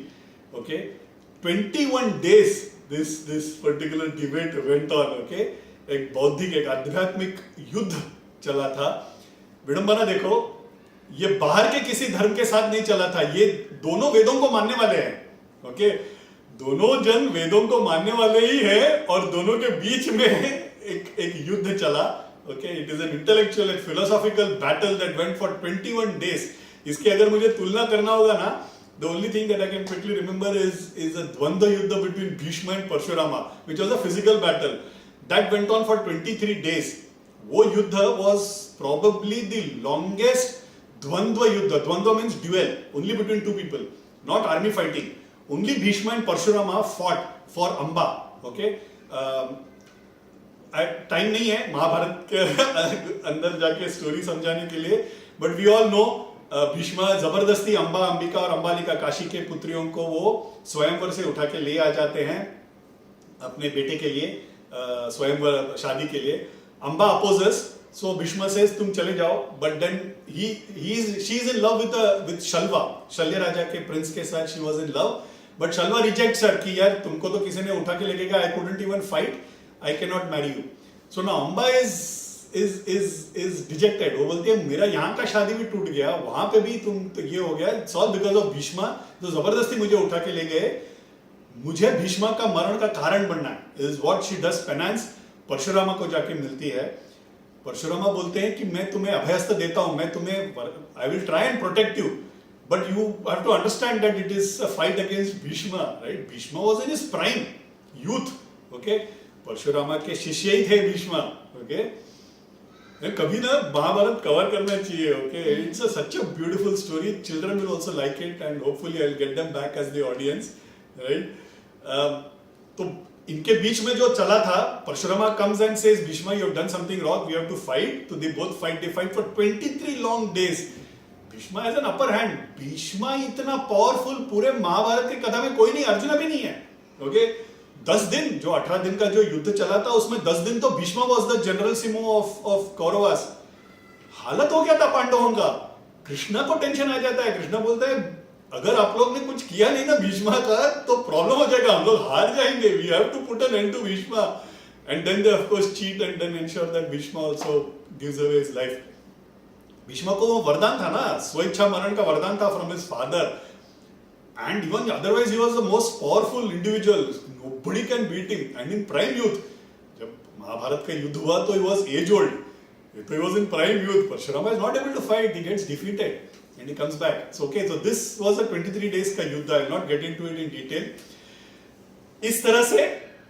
Okay, 21 days this particular debate went on. Okay, एक बौद्धिक, एक आध्यात्मिक युद्ध चला था. विडंबना देखो, ये बाहर के किसी धर्म के साथ नहीं चला था, ये दोनों वेदों को मानने वाले हैं. ओके, दोनों जन वेदों को मानने वाले ही है और दोनों के बीच में एक युद्ध चला. Okay, it is an intellectual and philosophical battle that went for 21 days. इसकी अगर मुझे तुलना करना होगा ना, the only thing that I can quickly remember is a द्वंद्व युद्ध between Bhishma and Parashurama, which was a physical battle that went on for 23 days. वो युद्ध वाज प्रोबेबली द लॉन्गेस्ट द्वंद्व युद्ध. द्वंद्व means duel, only between two people, not army fighting. Only Bhishma and Parshurama fought for Amba. Okay, time नहीं है महाभारत के अंदर जाके स्टोरी समझाने के लिए, but we all know Bhishma जबरदस्ती अंबा, अंबिका और अंबालिका, काशी के पुत्रियों को वो स्वयंवर से उठा के ले आ जाते हैं अपने बेटे के लिए, स्वयंवर शादी के लिए. Amba opposes, so Bhishma says तुम चले जाओ, but then she is in love with Shalva, Shalya राजा के प्रिंस के साथ she was in love. But Shalva rejects her कि यार तुमको तो किसी ने उठा के लेके गया, I couldn't even fight, I can not marry you. So now Amba is dejected. वो बोलती है मेरा यहाँ का शादी भी टूट गया, वहां पे भी तुम तो ये हो गया, it's all because of Bheeshma, जो जबरदस्ती मुझे उठा के ले गए. मुझे भीष्मा का मरण का कारण बनना है, इज व्हाट शी डज पेनांस. परशुरामा को जाके मिलती है. परशुरामा बोलते हैं कि मैं तुम्हें अभयस्त्र देता हूं, मैं तुम्हें, आई will try and protect you, but you have to understand that it is a fight against Bhishma, right? Bhishma was in his prime youth. Okay, परशुरामा के शिष्य ही थे भीष्मा. ओके, कभी ना महाभारत कवर करना चाहिए. Okay, it's such a beautiful story. Children will also like it and hopefully I will get them back as the audience, right? तो इनके बीच में जो चला था, Parshurama comes and says Bhishma you have done something wrong, we have to fight. So they both fight. They fight for 23 long days. Bheeshma has an upper hand. Bheeshma इतना powerful पूरे महाभारत के कथा में कोई नहीं, अर्जुन भी नहीं है. ओके, 10 दिन, जो 18 दिन का जो युद्ध चला था उसमें 10 दिन तो भीष्मा वाज द जनरल सिमो ऑफ कौरवास. हालत हो गया था पांडवों का. कृष्णा को टेंशन आ जाता है. कृष्णा बोलता है अगर आप लोग ने कुछ किया नहीं ना भीष्मा का तो प्रॉब्लम हो जाएगा, हम लोग हार जाएंगे. We have to put an end to Bhishma. And then they of course cheat and then ensure that Bhishma also gives away his life. Bhishma को वो वरदान था ना, स्वेच्छा मरण का वरदान था from his father. And even otherwise he was the most powerful individual, nobody can beat him. And in prime youth, जब महाभारत का युद्ध हुआ तो ही वाज एज ओल्ड, तो he was in prime youth. Parashurama is not able to fight, he gets defeated and he comes back. So okay, so this was a 23 days का युद्ध. I will not get into it in detail. इस तरह से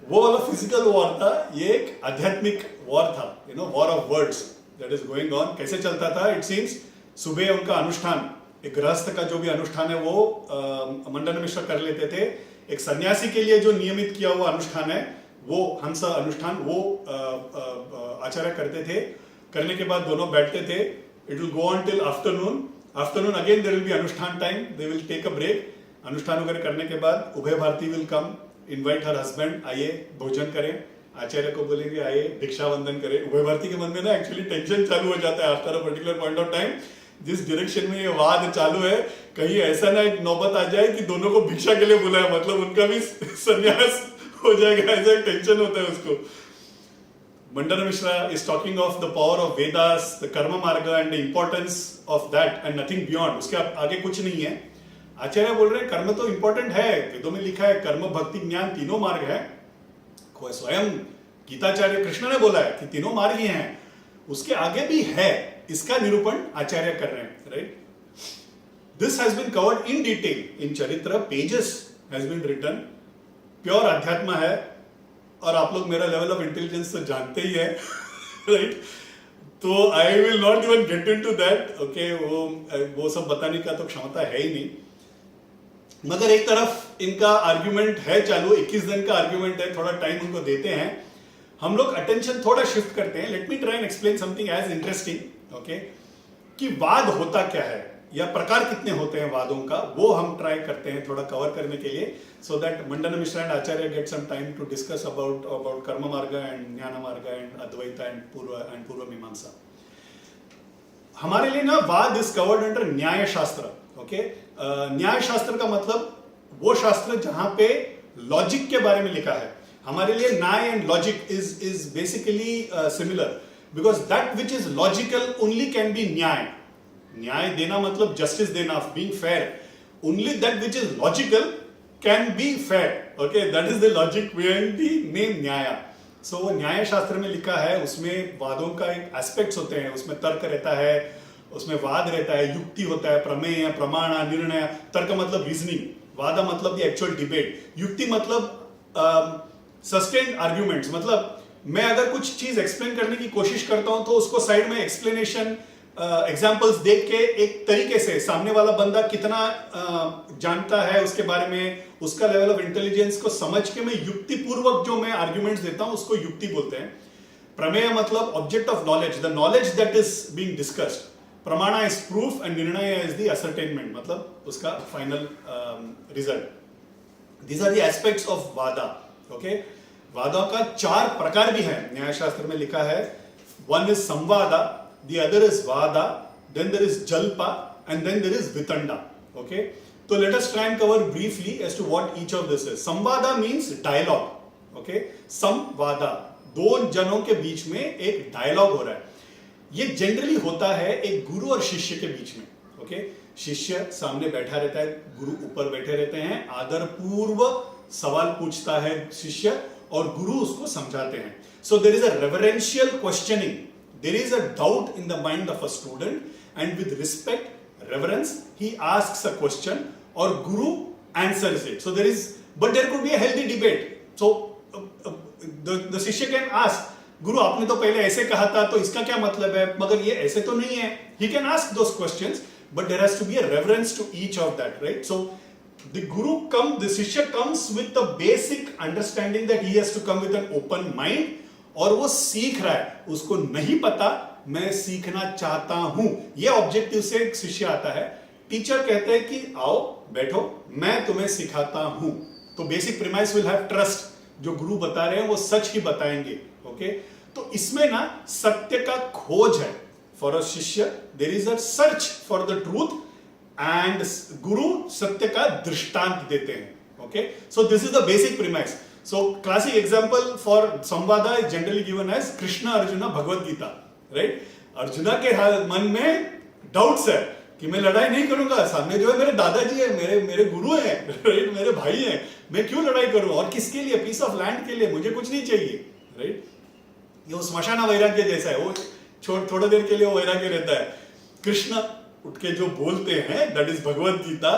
वो वाला physical war था, ये एक आध्यात्मिक वॉर था, you know, war of words that is going on. कैसे चलता था? It seems सुबह उनका अनुष्ठान, एक गृहस्थ का जो भी अनुष्ठान है वो मंडन मिश्र कर लेते थे. एक सन्यासी के लिए जो नियमित किया हुआ अनुष्ठान है वो हंस अनुष्ठान, वो आचार्य करते थे. करने के बाद दोनों बैठते थे. It will go on till afternoon. Afternoon again there will be अनुष्ठान time. They will take a break. अनुष्ठान वगैरह करने के बाद उभय Bharti will come, invite her husband, आइए भोजन करें. आचार्य को बोलेंगे आइए भिक्षा वंदन करें. उभय भारती के मन में ना एक्चुअली टेंशन चालू हो जाता है after a particular point of time. जिस डायरेक्शन में ये वाद चालू है, कहीं ऐसा ना एक नौबत आ जाए कि दोनों को भिक्षा के लिए बुलाया, मतलब उनका भी संन्यास हो जाएगा, ऐसा एक टेंशन होता है उसको. मंडन Mishra is talking of the power of Vedas, the कर्म मार्ग and the importance of that and nothing beyond. उसके आगे कुछ नहीं है. आचार्य बोल रहे हैं कर्म तो इंपॉर्टेंट है, वेदों में लिखा है कर्म भक्ति ज्ञान तीनों मार्ग है. स्वयं गीताचार्य कृष्ण ने बोला है कि तीनों मार्ग ही हैं. उसके आगे भी है, इसका निरूपण आचार्य कर रहे हैं, right? This has been covered in detail in चरित्र. Pages has been written. Pure अध्यात्म है. और आप लोग मेरा लेवल ऑफ इंटेलिजेंस तो जानते ही है राइट तो आई will not even get into that okay वो सब बताने का तो क्षमता है ही नहीं मगर एक तरफ इनका आर्ग्यूमेंट है चालू 21 दिन का आर्ग्यूमेंट है थोड़ा टाइम उनको देते हैं हम लोग अटेंशन थोड़ा शिफ्ट करते हैं let me try and explain something as interesting okay कि वाद होता क्या है या प्रकार कितने होते हैं वादों का वो हम ट्राई करते हैं थोड़ा कवर करने के लिए so that Mandan Mishra and Acharya get some time to discuss about karma marga and ज्ञान मार्ग एंड अद्वैत एंड पूर्व मीमांसा हमारे लिए ना वाद इज कवर्ड अंडर न्याय शास्त्र ओके न्याय शास्त्र का मतलब वो शास्त्र जहां पे लॉजिक के बारे में लिखा है हमारे लिए न्याय and logic is basically similar because that which is logical only can be न्याय न्याय देना मतलब जस्टिस देना being fair only that which is logical can be fair okay that is the logic behind the name न्याय सो न्याय शास्त्र में लिखा है उसमें वादों का एक एस्पेक्ट्स होते हैं उसमें तर्क रहता है उसमें वाद रहता है युक्ति होता है प्रमेय प्रमाण निर्णय तर्क मतलब रीजनिंग वादा मतलब द एक्चुअल डिबेट युक्ति मतलब सस्टेन्ड आर्ग्यूमेंट्स मतलब मैं अगर कुछ चीज एक्सप्लेन करने की कोशिश करता हूं तो उसको साइड में एक्सप्लेनेशन एग्जांपल्स देख के एक तरीके से सामने वाला बंदा कितना जानता है उसके बारे में उसका लेवल ऑफ इंटेलिजेंस को समझ के मैं युक्ति पूर्वक जो मैं आर्ग्यूमेंट्स देता हूं उसको युक्ति बोलते हैं प्रमेय मतलब object of knowledge the knowledge that is being discussed pramana is proof and nirnaya is the ascertainment मतलब उसका final result these are the aspects of vada okay वादा का 4 प्रकार भी है न्यायशास्त्र में लिखा है वन इज संवादा द अदर इज वादा देन देयर इज जल्पा एंड देन देयर इज वितंडा ओके तो let us try and cover briefly as to what each of this is संवादा मींस डायलॉग ओके संवादा दो जनों के बीच में एक डायलॉग हो रहा है ये जनरली होता है एक गुरु और शिष्य के बीच में ओके शिष्य सामने बैठा रहता है गुरु ऊपर बैठे रहते हैं आदर पूर्व सवाल पूछता है शिष्य और गुरु उसको समझाते हैं so there is a reverential questioning there is a doubt in the mind of a student and with respect reverence he asks a question और guru answers it so there is but there could be a healthy debate so the shishya can ask guru आपने तो पहले ऐसे कहा था तो इसका क्या मतलब है मगर ये ऐसे तो नहीं है he can ask those questions but there has to be a reverence to each of that right so the shishya comes with the basic understanding that he has to come with an open mind और वो सीख रहा है उसको नहीं पता मैं सीखना चाहता हूं ये ऑब्जेक्टिव से एक शिष्य आता है टीचर कहते हैं कि आओ बैठो मैं तुम्हें सिखाता हूं तो basic premise will have trust जो गुरु बता रहे हैं वो सच ही बताएंगे ओके तो इसमें ना सत्य का खोज है फॉर अ शिष्य there is a search for the truth and guru सत्य का दृष्टांत देते हैं okay so this is the basic premise so classic example for संवादा is generally given as Krishna Arjuna Bhagavad Gita right Arjuna के मन में डाउट्स है कि मैं लड़ाई नहीं करूंगा सामने जो है मेरे दादाजी है मेरे गुरु हैं राइट मेरे भाई हैं मैं क्यों लड़ाई करूं और किसके लिए पीस ऑफ लैंड के लिए मुझे कुछ नहीं चाहिए राइट ये स्मशाना वैराग्य जैसा है वो थोड़ा देर के लिए वो वैराग्य रहता है कृष्ण उठ के जो बोलते हैं दैट इज भगवद गीता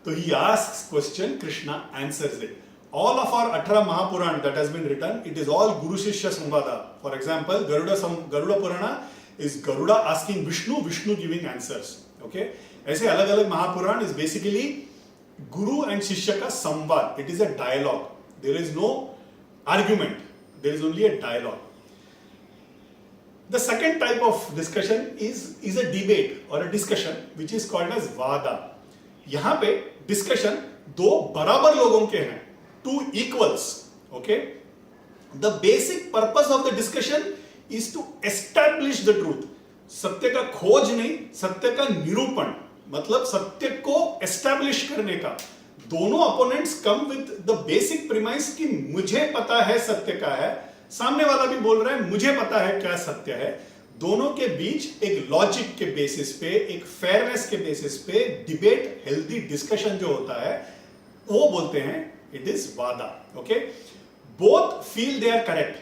तो he asks question Krishna answers it all of our 18 Mahapurana that has been written it is all guru shishya samvada for example garuda purana is garuda asking vishnu giving answers okay ऐसे अलग अलग Mahapuran is basically guru and shishya का संवाद it is a dialogue there is no argument there is only a dialogue the second type of discussion is a debate or a discussion which is called as vada यहां पे discussion दो बराबर लोगों के हैं two equals okay the basic purpose of the discussion is to establish the truth सत्य का खोज नहीं सत्य का निरूपण मतलब सत्य को establish करने का दोनों opponents come with the basic premise कि मुझे पता है सत्य का है सामने वाला भी बोल रहा है मुझे पता है क्या सत्य है दोनों के बीच एक लॉजिक के बेसिस पे एक फेयरनेस के बेसिस पे डिबेट हेल्दी डिस्कशन जो होता है वो बोलते हैं it is vada okay both feel they are correct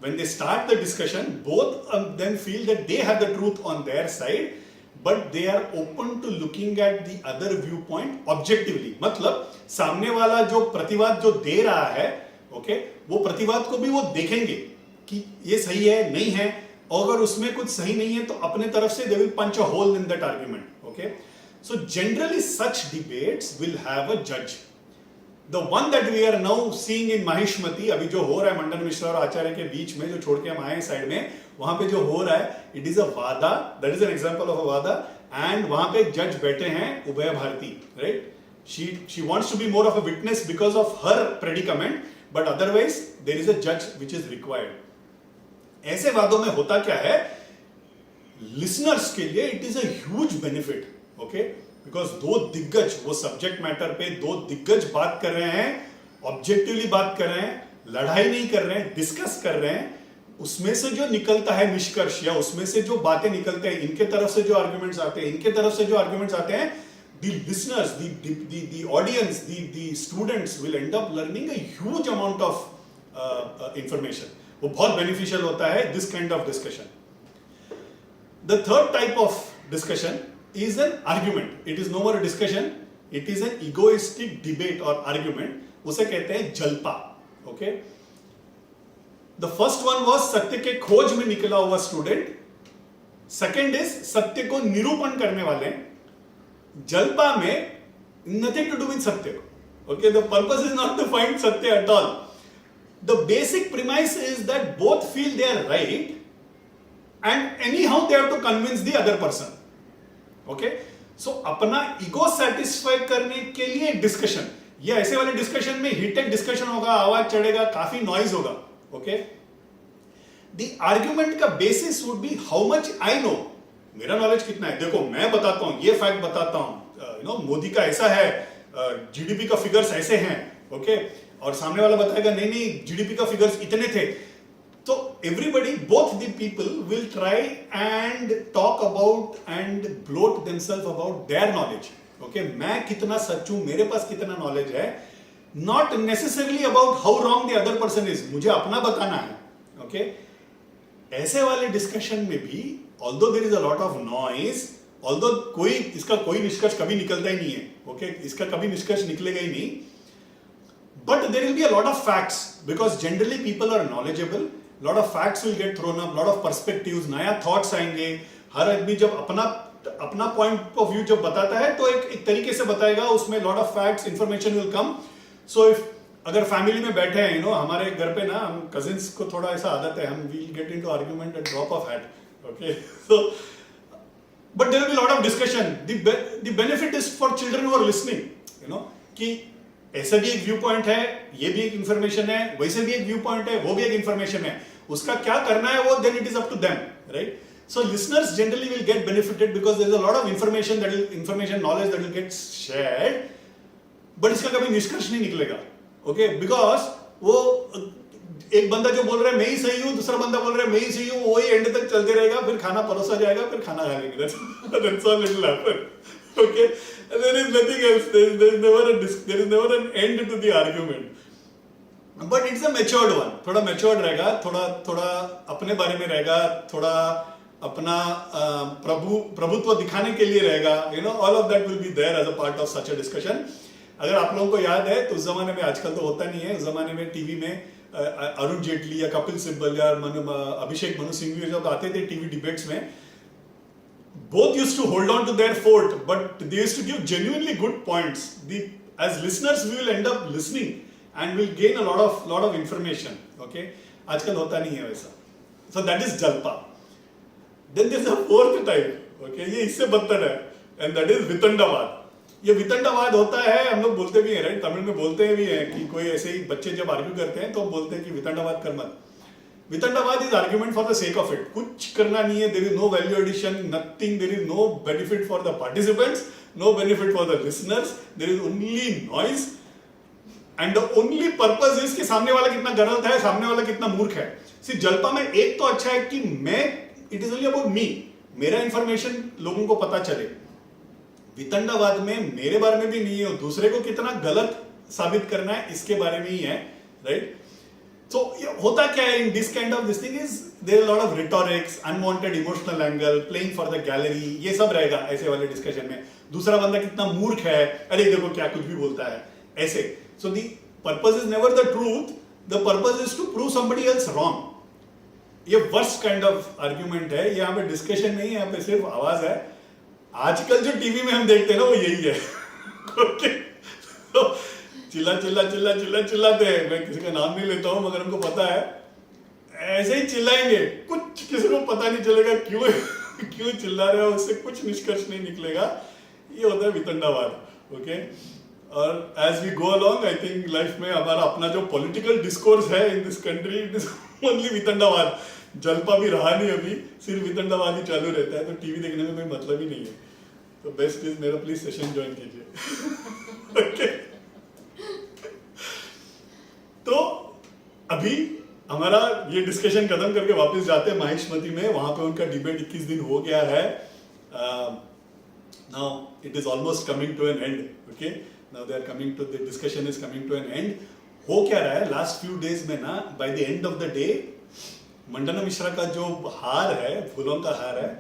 when they start the discussion both of them feel that they have the truth on their side but they are open to looking at the other viewpoint objectively मतलब सामने वाला जो प्रतिवाद जो दे रहा है okay वो प्रतिवाद को भी वो देखेंगे कि ये सही है नहीं है, और अगर उसमें कुछ सही नहीं है तो अपने तरफ से they will punch a hole in that argument. Okay so generally such debates will have a जज. The one that we are now seeing in Mahishmati, अभी जो हो रहा है मंडन मिश्रा और आचार्य के बीच में, जो छोड़ के हम आए साइड में, वहां पे जो हो रहा है, it is a vada, that is an example of a vada. And वहां पे एक जज बैठे हैं, Ubhaya Bharati, right. she wants to be more of a witness because of her predicament, but otherwise there is a judge which is required. ऐसे वादों में होता क्या है, लिसनर्स के लिए it is a huge benefit. Okay because दो दिग्गज, वो सब्जेक्ट मैटर पे दो दिग्गज बात कर रहे हैं, ऑब्जेक्टिवली बात कर रहे हैं, लड़ाई नहीं कर रहे हैं, डिस्कस कर रहे हैं. उसमें से जो निकलता है निष्कर्ष, या उसमें से जो बातें निकलते हैं, इनके तरफ से जो आर्ग्यूमेंट्स आते हैं, इनके तरफ से जो आर्ग्यूमेंट्स आते हैं, the listeners, the audience, the students will end up learning a huge amount of information. वो बहुत beneficial होता है this kind of discussion. The third type of discussion is an argument. It is no more a discussion. It is an egoistic debate or argument. उसे कहते हैं जल्पा. Okay. The first one was सत्य के खोज में निकला हुआ स्टूडेंट. Second is सत्य को निरूपण करने वाले. जल्पा में nothing to do with सत्य. Okay, the purpose is not to find सत्य at all. The basic premise is that both feel they are right and anyhow they have to convince the other person. Okay, so अपना ego satisfy करने के लिए discussion, ये ऐसे वाले discussion में heated discussion होगा, आवाज चढ़ेगा, काफी नॉइज होगा. Okay, the argument का basis would be how much I know. मेरा नॉलेज कितना है, देखो मैं बताता हूं, ये फैक्ट बताता हूं, मोदी का ऐसा है, जीडीपी का फिगर्स ऐसे हैं. ओके और सामने वाला बताएगा नहीं नहीं जीडीपी का फिगर्स इतने थे. तो everybody, both the people will try and talk about and bloat themselves about their knowledge. Okay मैं कितना सच हूं, मेरे पास कितना नॉलेज है, not necessarily about how wrong the other person is. मुझे अपना बताना है. ओके ऐसे वाले डिस्कशन में भी although there is a lot of noise, although इसका कोई निष्कर्ष कभी निकलता ही नहीं है. Okay, इसका कभी निष्कर्ष निकलेगा ही नहीं. But there will be a lot of facts because generally people are knowledgeable. Lot of facts will get thrown up, lot of perspectives, नया thoughts आएंगे. हर आदमी जब अपना point of view जब बताता है तो एक तरीके से बताएगा, उसमें lot of facts, information will come. So if अगर फैमिली में बैठे हैं, हमारे घर पे ना, हम कजिन्स को थोड़ा ऐसा आदत है, हम we'll get into argument at drop of hat. Okay, so but there will be a lot of discussion. The benefit is for children who are listening, कि ऐसा भी एक व्यू पॉइंट है, ये भी एक इंफॉर्मेशन है, वैसे भी एक व्यू पॉइंट है, वो भी एक इंफॉर्मेशन है, उसका क्या करना है वो then it is up to them, right? So listeners generally will get benefited because there is a lot of information knowledge that will get shared, but इसका कभी निष्कर्ष नहीं निकलेगा. Okay, because वो एक बंदा जो बोल रहा है मैं ही सही हूं, दूसरा बंदा बोल रहा है मैं ही सही हूं, वही एंड तक चलते रहेगा, फिर खाना परोसा जाएगा, फिर खाना खा लेंगे. That's all it will happen. Okay, and there is nothing else. There is never an end to the argument. But it's a matured one. थोड़ा matured रहेगा, थोड़ा अपने बारे में रहेगा, थोड़ा अपना प्रभुत्व दिखाने के लिए रहेगा. All of that will be there as a part of such a discussion. अगर आप लोगों को याद है तो उस जमाने में, आजकल तो होता नहीं है, उस जमाने में टीवी में अरुण जेटली या कपिल सिब्बल या अभिषेक मनु सिंघवी जब आते थे टीवी डिबेट्स में, both used to hold on to their fort, but they used to give genuinely good points. As listeners, we will end up listening and will gain a lot of information. Okay, आजकल होता नहीं है वैसा. So that is jalpa. Then there is a fourth type. Okay, ये इससे बदतर है, and that is वितंडावाद. ये वितंडावाद होता है, हम लोग बोलते भी हैं, राइट, तमिल में बोलते भी हैं कि कोई ऐसे ही बच्चे जब आर्ग्यू करते हैं तो बोलते हैं कि वितंडावाद कर मत. वितंडावाद is argument for the sake of it. कुछ करना नहीं है, there is no value addition, nothing, there is no benefit for the participants, no benefit for the listeners, there is only noise and the only purpose is कि सामने वाला कितना गलत है, सामने वाला कितना मूर्ख है. सी जल्पा में एक तो अच्छा है कि मैं, it is only about me, मेरा इंफॉर्मेशन लोगों को पता चले. वितंडावाद में मेरे बारे में भी नहीं है, दूसरे को कितना गलत साबित करना है इसके बारे में ही है, राइट. तो होता क्या है in this kind of this thing is there are lot of rhetorics, unwanted emotional angle, playing for the gallery, ये सब रहेगा ऐसे वाले डिस्कशन में. दूसरा बंदा कितना मूर्ख है, अरे देखो क्या कुछ भी बोलता है, ऐसे. So the purpose is never the truth, the purpose is to prove somebody else wrong. ये वर्स्ट काइंड ऑफ आर्ग्यूमेंट है, यहाँ पे डिस्कशन नहीं है, यहाँ पे सिर्फ आवाज है। आजकल जो टीवी में हम देखते हैं ना वो यही है। ओके, तो चिल्लाते हैं, मैं किसी का नाम नहीं लेता हूँ मगर हमको पता है ऐसे ही चिल्लाएंगे, कुछ किसी को पता नहीं चलेगा क्यों चिल्ला रहे हो, उससे कुछ निष्कर्ष नहीं निकलेगा। ये होता है वितंडावाद। ओके, और as we go along I think life में हमारा अपना जो पॉलिटिकल डिस्कोर्स है in this country, it is only वितंडावाद। जलपा भी रहा नहीं अभी, सिर्फ वितंडावाद ही चालू रहता है, तो टीवी देखने में कोई मतलब ही नहीं है। तो बेस्ट इज मेरा प्लीज सेशन ज्वाइन कीजिए। ओके, तो अभी हमारा ये डिस्कशन खत्म करके वापस जाते हैं माहिष्मती में। वहां पे उनका डिबेट 21 दिन हो गया है। Now it is almost coming to an end. Okay, now they are coming to the discussion is coming to an end. हो क्या रहा है लास्ट फ्यू डेज में ना, by the end of the day Mandana Mishra का जो हार है, फूलों का हार है,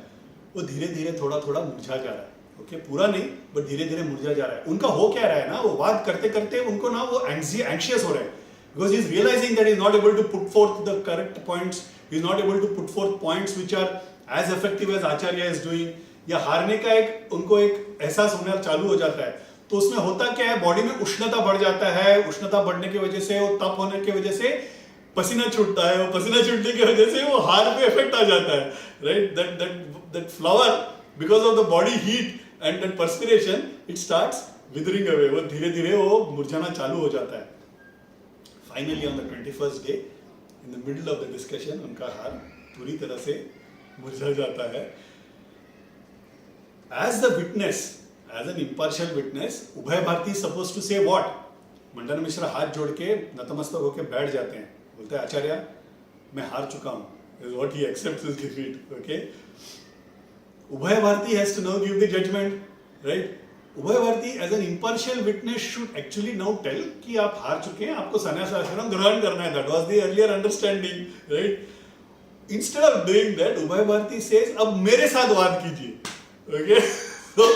वो धीरे धीरे थोड़ा थोड़ा मुरझा जा रहा है। ओके, पूरा नहीं बट धीरे धीरे मुरझा जा रहा है। उनका हो क्या रहा है ना, वो बात करते करते उनको ना वो एंशियस हो रहे हैं, because he is realizing that he is not able to put forth the correct points, he is not able to put forth points which are as effective as Acharya is doing। या हारने का एक उनको एक एहसास होना चालू हो जाता है। तो उसमें होता क्या है, बॉडी में उष्णता बढ़ जाता है, उष्णता बढ़ने की वजह से और तप होने की वजह से पसीना छूटता है, और पसीना छूटने की वजह से वो हार पे इफेक्ट आ जाता है, right. That flower because of the body heat and that perspiration it starts withering away, वो धीरे धीरे वो मुरझाना चालू हो जाता है। Finally on the 21st day in the middle of the discussion उनका हार पूरी तरह से मुरझा जाता है। As the witness, as an impartial witness, Ubhaya Bharati suppose to say what? Mandan Mishra हाथ जोड़ के नतमस्तक होकर बैठ जाते हैं, बोलते हैं आचार्य मैं हार चुका हूं, is what he accepts his defeat. Okay, Ubhaya Bharati has to now give the judgement, right. Ubhaya Bharati as an impartial witness should actually now tell कि आप हार चुके हैं, आपको सन्यास आश्रम ग्रहण करना है। That was the earlier understanding, right. Instead of doing that Ubhaya Bharti says अब मेरे साथ वाद कीजिए। Okay, so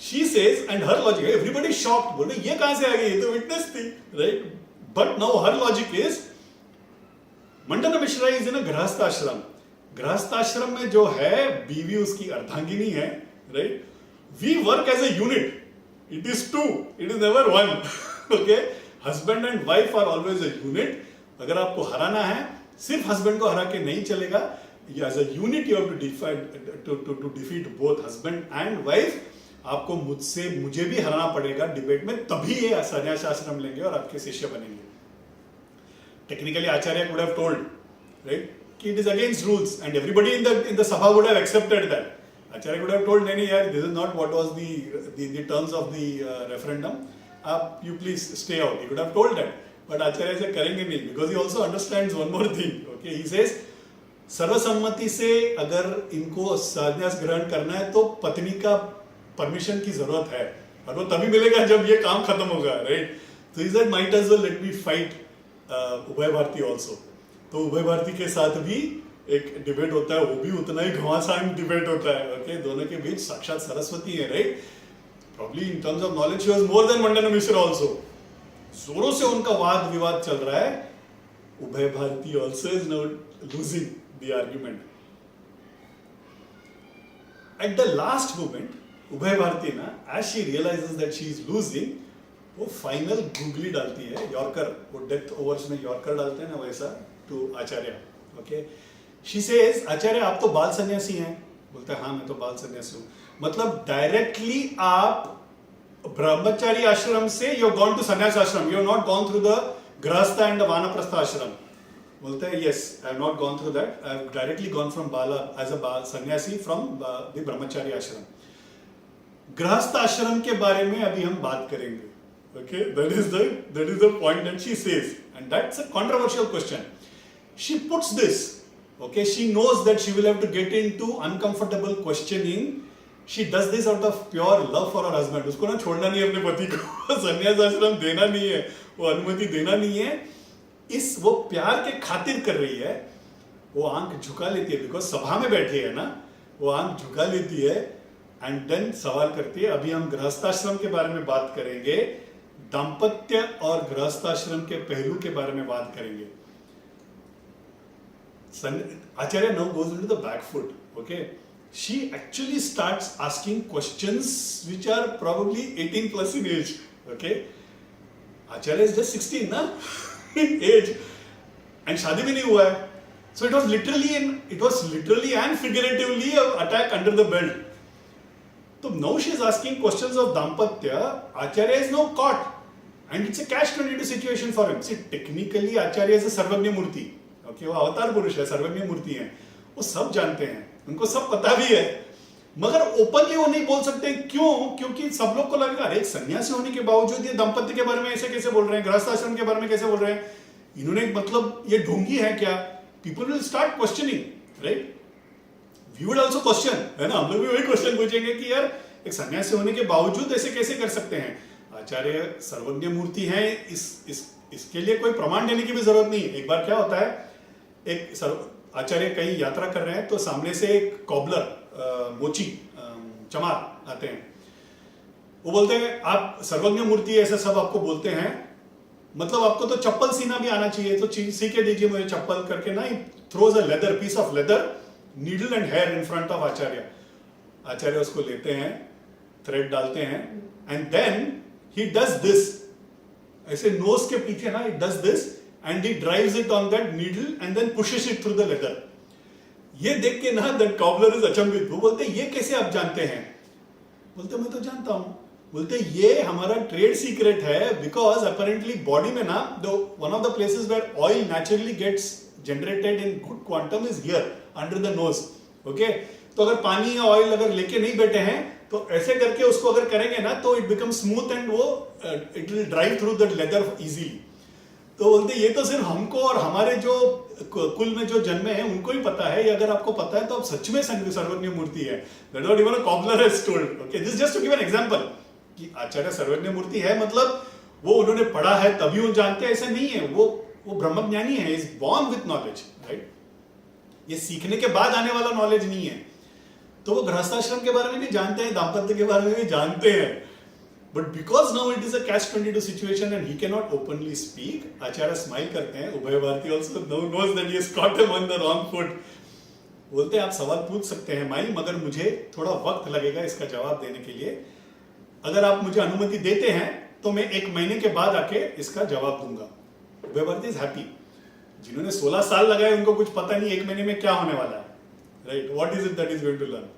she says and her logic, everybody is shocked, बोले ये कहां से आ गई, ये तो विटनेस थी, right. But now her logic is Mandan Mishra is in a गृहस्थ आश्रम। गृहस्थ आश्रम में जो है बीवी उसकी अर्धांगिनी है, right. We work as a unit. It is two. It is never one. Okay? Husband and wife are always a unit. अगर आपको हराना है, सिर्फ हस्बैंड को हरा के नहीं चलेगा। As a unit, you have to defeat both husband and wife. आपको मुझे भी हराना पड़ेगा डिबेट में, तभी ये संन्यास आश्रम लेंगे और आपके शिष्य बनेंगे। Technically, Acharya could have told, right, कि it is against rules, and everybody in the sabha would have accepted that. Acharya could have told, नहीं यार, this is not what was the terms of the referendum. You please stay out. He could have told that, but Acharya से करेंगे नहीं, because he also understands one more thing. Okay, he says, सर्वसम्मति से अगर इनको संन्यास ग्रहण करना है तो पत्नी का परमिशन की जरूरत है, और वो तभी मिलेगा जब ये काम खत्म होगा, राइट। तो he said, might as well let me fight उभय भारती also. तो उभय भारती के साथ भी एक डिबेट होता है, वो भी उतना ही घमासान डिबेट होता है। ओके, दोनों के बीच साक्षात सरस्वती है, right. Probably in terms of knowledge she was more than Mandan Mishra also. जोरों से उनका वाद विवाद चल रहा है। Ubhaya Bharati also is now losing the argument. At the last moment Ubhaya Bharati ना, as she realises that she is losing, वो फाइनल गूगली डालती है, यॉर्कर, वो डेथ ओवर्स में यॉर्कर डालते हैं ना वैसा, to Acharya. Okay, she says Acharya आप तो बाल सन्यासी हैं। बोलते हैं हाँ मैं तो बाल सन्यासी हूं। मतलब डायरेक्टली आप ब्रह्मचारी आश्रम से you have gone to sannyas ashram, you have not gone through the grihastha and vanaprastha ashram. बोलते हैं yes, I have not gone through that, I have directly gone from bala as a bal sannyasi from the ब्रह्मचारी आश्रम। गृहस्थ आश्रम के बारे में अभी हम बात करेंगे। Okay, that is the point that she says, and that's a controversial question. She puts this, okay, she knows that she will have to get into uncomfortable questioning. She does this out of pure love for her husband. उसको ना छोड़ना नहीं है अपने पति को, संन्यास आश्रम देना नहीं है, वो अनुमति देना नहीं है, इस वो प्यार के खातिर कर रही है। वो आंख झुका लेती है, बिकॉज सभा में बैठी है ना, वो आंख झुका लेती है एंड देन सवाल करती है। अभी हम गृहस्थाश्रम के बारे में बात करेंगे, दाम्पत्य और गृहस्थाश्रम के पहलू के बारे में बात करेंगे. Acharya now goes into the back foot. Okay, she actually starts asking questions which are probably 18 plus in age. Okay, Acharya is just 16 na in age, and शादी भी नहीं हुआ है. So it was literally and figuratively an attack under the belt. So now she is asking questions of dampatya. Acharya is now caught, and it's a catch-22 situation for him. See, technically Acharya is a सर्वज्ञ मूर्ति. Okay, वो अवतार पुरुष है, सर्वज्ञ मूर्ति है, वो सब जानते हैं, उनको सब पता भी है, मगर ओपनली वो नहीं बोल सकते. क्यों? क्योंकि सब लोग को लगेगा अरे एक सन्यासी होने के बावजूद ये दाम्पत्य के बारे में ऐसे कैसे बोल रहे हैं, गृहस्थ आश्रम के बारे में कैसे बोल रहे हैं, इन्होंने मतलब ये ढोंगी है क्या? People will start questioning, right? We would also question, है ना, हम लोग भी वही क्वेश्चन पूछेंगे कि यार एक सन्यासी होने के बावजूद ऐसे कैसे कर सकते हैं. आचार्य सर्वज्ञ मूर्ति है, इसके लिए कोई प्रमाण देने की भी जरूरत नहीं. एक बार क्या होता है, आचार्य कहीं यात्रा कर रहे हैं तो सामने से एक कॉबलर मोची चमार आते हैं. वो बोलते हैं आप सर्वज्ञ मूर्ति ऐसे सब आपको बोलते हैं, मतलब आपको तो चप्पल सीना भी आना चाहिए, तो सी के दीजिए मुझे चप्पल करके ना. He throws a leather piece of leather, needle and hair in front of Acharya. Acharya उसको लेते हैं, थ्रेड डालते हैं, and then he does this, ऐसे नोज के पीछे ना, he does this and he drives it on that needle and then pushes it through the leather. ये देख के ना that cobbler is अचंभित. वो बोलते ये कैसे आप जानते हैं? बोलते मैं तो जानता हूं. बोलते ये हमारा ट्रेड सीक्रेट है, because apparently बॉडी में ना one of the places where oil naturally gets generated in good quantum is here under the nose. Okay, तो अगर पानी या ऑयल अगर लेके नहीं बैठे हैं तो ऐसे करके उसको अगर करेंगे ना तो it becomes smooth and वो it will drive through the leather easily. तो बोलते ये तो सिर्फ हमको और हमारे जो कुल में जो जन्मे हैं उनको ही पता है. ये अगर आपको पता है तो आप सच में सर्वज्ञ मूर्ति है. That's what even a cobbler has told. Okay, this is just to give an example कि आचार्य सर्वज्ञ मूर्ति है, मतलब वो उन्होंने पढ़ा है तभी वो जानते हैं, ऐसा नहीं है. वो ब्रह्मज्ञानी है, is born with knowledge, right? ये सीखने के बाद आने वाला नॉलेज नहीं है. तो वो गृहस्थाश्रम के बारे में भी जानते हैं, दाम्पत्य के बारे में भी जानते हैं. But because now it is a catch-22 situation and he cannot openly speak, Acharya smile करते हैं. Ubhaya Bharti also knows that he has caught him on the wrong foot. बोलते हैं आप सवाल पूछ सकते हैं माई, मगर मुझे थोड़ा वक्त लगेगा इसका जवाब देने के लिए. अगर आप मुझे अनुमति देते हैं तो मैं 1 महीने के बाद आके इसका जवाब दूंगा. उभय भारती is happy. जिन्होंने 16 साल लगाए उनको कुछ पता नहीं 1 महीने में क्या होने वाला है, right? What is it that is going to learn?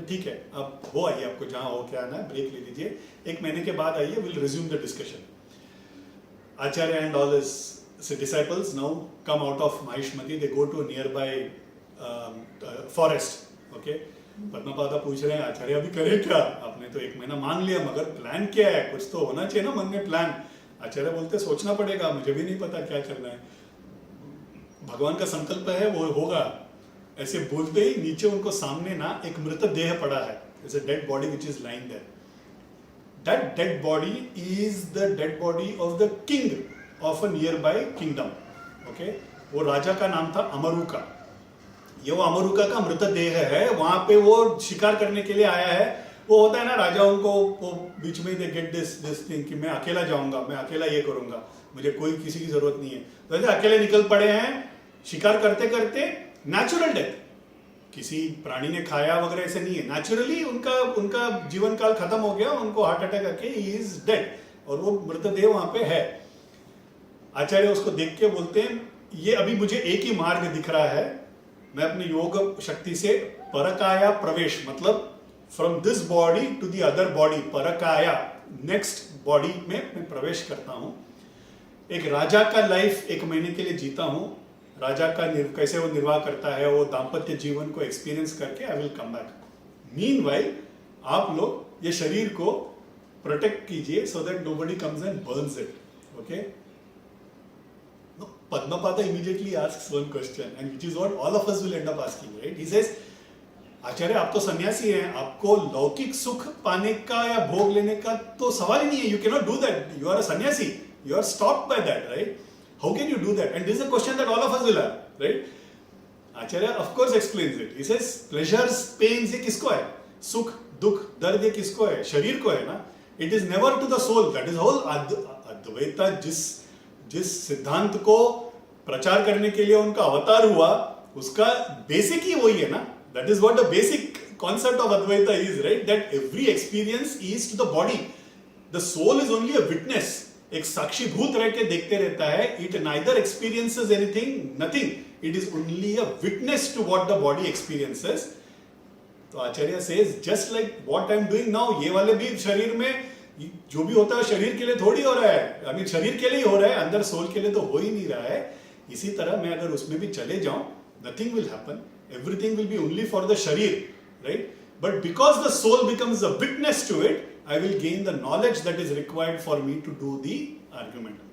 ठीक है, अब वो आइए, आपको जहां हो क्या आना है ब्रेक ले लीजिए, 1 महीने के बाद आइए, will resume the discussion. Acharya and all his disciples now come out of Mahishmati. They go to nearby forest. Okay, Padmapada पूछ रहे हैं आचार्य अभी करें क्या? आपने तो 1 महीना मांग लिया, मगर प्लान क्या है? कुछ तो होना चाहिए ना मन में प्लान. आचार्य बोलते सोचना पड़ेगा, मुझे भी नहीं पता क्या करना है, भगवान का संकल्प है वो होगा. ऐसे बोलते ही नीचे उनको सामने ना एक मृत देह पड़ा है. There's a dead body which is lying there. That dead body is the dead body of the king of a nearby kingdom. Okay? वो राजा का नाम था अमरुका. ये वो अमरुका का मृत देह है. वहां पे वो शिकार करने के लिए आया है. वो होता है ना राजाओं को, वो बीच में दे गेट दिस थिंग कि मैं अकेला जाऊंगा, मैं अकेला ये करूंगा, मुझे कोई किसी की जरूरत नहीं है. तो अकेले निकल पड़े हैं शिकार करते करते. नेचुरल डेथ, किसी प्राणी ने खाया वगैरह ऐसे नहीं है. नेचुरली उनका जीवन काल खत्म हो गया, उनको हार्ट अटैक आके ही इज डेड, और वो मृतदेह वहां पे है. आचार्य उसको देख के बोलते हैं ये अभी मुझे एक ही मार्ग दिख रहा है. मैं अपने योग शक्ति से परकाया प्रवेश, मतलब from this body to the other body, परकाया नेक्स्ट बॉडी में मैं प्रवेश करता हूं. एक राजा का लाइफ 1 महीने के लिए जीता हूं. राजा का कैसे वो निर्वाह करता है, वो दाम्पत्य जीवन को एक्सपीरियंस करके I will come back. Meanwhile आप लोग ये शरीर को प्रोटेक्ट कीजिए so that nobody comes and Burns it. Okay, Padmapada immediately asks one question, and which is what all of us will end up asking, right? He says, आचार्य आप तो सन्यासी हैं, आपको लौकिक सुख पाने का या भोग लेने का तो सवाल ही नहीं है. You cannot do that. You are a sannyasi. You are stopped by that, right? How can you do that? And this is a question that all of us will have, right? Acharya of course explains it. He says pleasures, pains ये किसको है? सुख, दुख, दर्द ये किसको है? शरीर को है ना. It is never to the soul. That is whole Advaita. जिस सिद्धांत को प्रचार करने के लिए उनका अवतार हुआ, उसका बेसिक ही वही है ना. That is what the basic concept of Advaita is, right? That every experience is to the body. The soul is only a witness. एक साक्षीभूत रह के देखते रहता है. It neither experiences anything, nothing. It is only a witness to what the body experiences. तो आचार्य says, just like what I am doing now, ये वाले भी शरीर में जो भी होता है शरीर के लिए थोड़ी हो रहा है. I mean, शरीर के लिए ही हो रहा है, अंदर सोल के लिए तो हो ही नहीं रहा है. इसी तरह मैं अगर उसमें भी चले जाऊं, nothing will happen. Everything will be only for the शरीर. Right? But because the soul becomes a witness to it, I will gain the knowledge that is required for me to do the argument.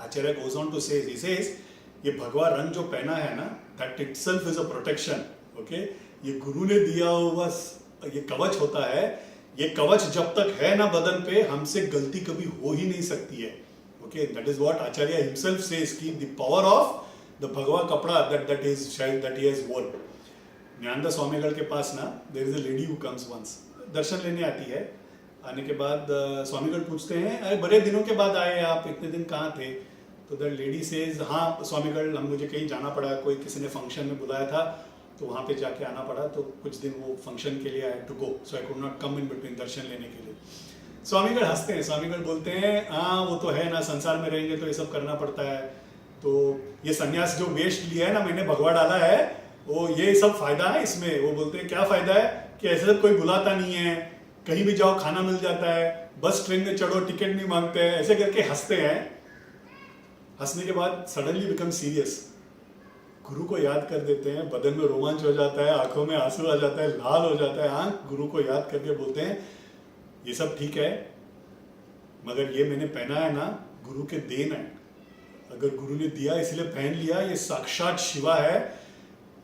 Acharya goes on to say, he says, ये भगवा रंग जो पहना है ना, that itself is a protection. Okay? ये गुरु ने दिया हुआ ये कवच होता है. ये कवच जब तक है ना बदन पे, हमसे गलती कभी हो ही नहीं सकती है. Okay? That is what Acharya himself says, कि the power of the भगवा कपड़ा that he has worn. Gyandas स्वामीगढ़ के पास ना there is a lady who comes once, दर्शन लेने आती है. आने के बाद स्वामीगढ़ पूछते हैं, अरे बड़े दिनों के बाद आए आप, इतने दिन कहाँ थे? तो दैट लेडी सेज, हाँ स्वामीगढ़ मुझे कहीं जाना पड़ा, कोई किसी ने फंक्शन में बुलाया था तो वहाँ पे जाके आना पड़ा, तो कुछ दिन वो फंक्शन के लिए I to go, so I could not come in between दर्शन लेने के लिए. स्वामीगढ़ हंसते हैं. स्वामीगढ़ बोलते हैं, हाँ वो तो है ना, संसार में रहेंगे तो ये सब करना पड़ता है. तो ये संन्यास जो वेश लिया है ना मैंने, भगवा डाला है, वो ये सब फायदा है इसमें. वो बोलते हैं क्या फायदा है? कि ऐसे सब कोई बुलाता नहीं है, कहीं भी जाओ खाना मिल जाता है, बस ट्रेन में चढ़ो टिकट नहीं मांगते हैं. ऐसे करके हंसते हैं. हंसने के बाद सडनली बिकम सीरियस. गुरु को याद कर देते हैं, बदन में रोमांच हो जाता है, आंखों में आंसू आ जाता है, लाल हो जाता है आंख. गुरु को याद करके बोलते हैं, ये सब ठीक है, मगर ये मैंने पहना है ना, गुरु के देन है. अगर गुरु ने दिया इसलिए पहन लिया, ये साक्षात शिवा है,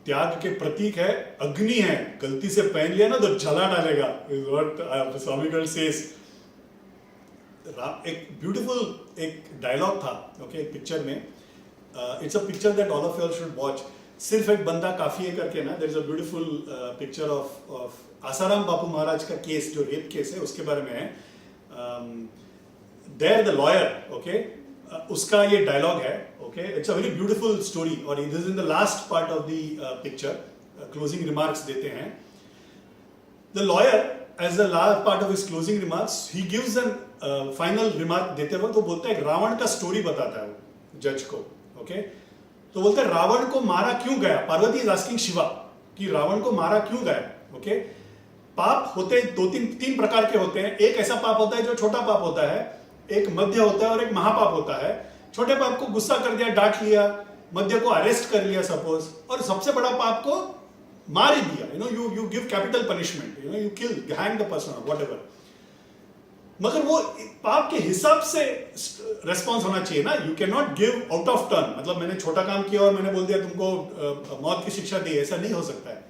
त्याग के प्रतीक है, अग्नि है. गलती से पहन लिया ना तो जला डालेगा. स्वामीगढ़ सेज. एक ब्यूटीफुल एक डायलॉग था, ओके, एक पिक्चर में. It's a picture that all of you should watch. सिर्फ एक बंदा काफी है करके ना, there is a beautiful picture of Asaram Bapu Maharaj का केस, जो रेप केस है उसके बारे में है. देयर द लॉयर, ओके, उसका ये डायलॉग है. Okay, it's a very beautiful story. और this is in the last part of the picture. Closing remarks देते हैं. The lawyer as the last part of his closing remarks, he gives an final remark देते वक्त वो बोलता है, रावण का story बताता है वो जज को. ओके, तो बोलते हैं रावण को मारा क्यों गया. पार्वती इज आस्किंग शिवा कि रावण को मारा क्यों गया. ओके, पाप होते तीन प्रकार के होते हैं. एक ऐसा पाप होता है जो छोटा पाप होता है, एक मध्य होता है और एक महापाप होता है. छोटे पाप को गुस्सा कर दिया, डांट लिया, मध्य को अरेस्ट कर लिया सपोज, और सबसे बड़ा पाप को मार ही दिया. You give capital punishment, you kill, hang the person, whatever. मगर वो पाप के हिसाब से रेस्पॉन्स होना चाहिए ना. You can not give out of turn. मतलब मैंने छोटा काम किया और मैंने बोल दिया तुमको मौत की शिक्षा दी, ऐसा नहीं हो सकता है.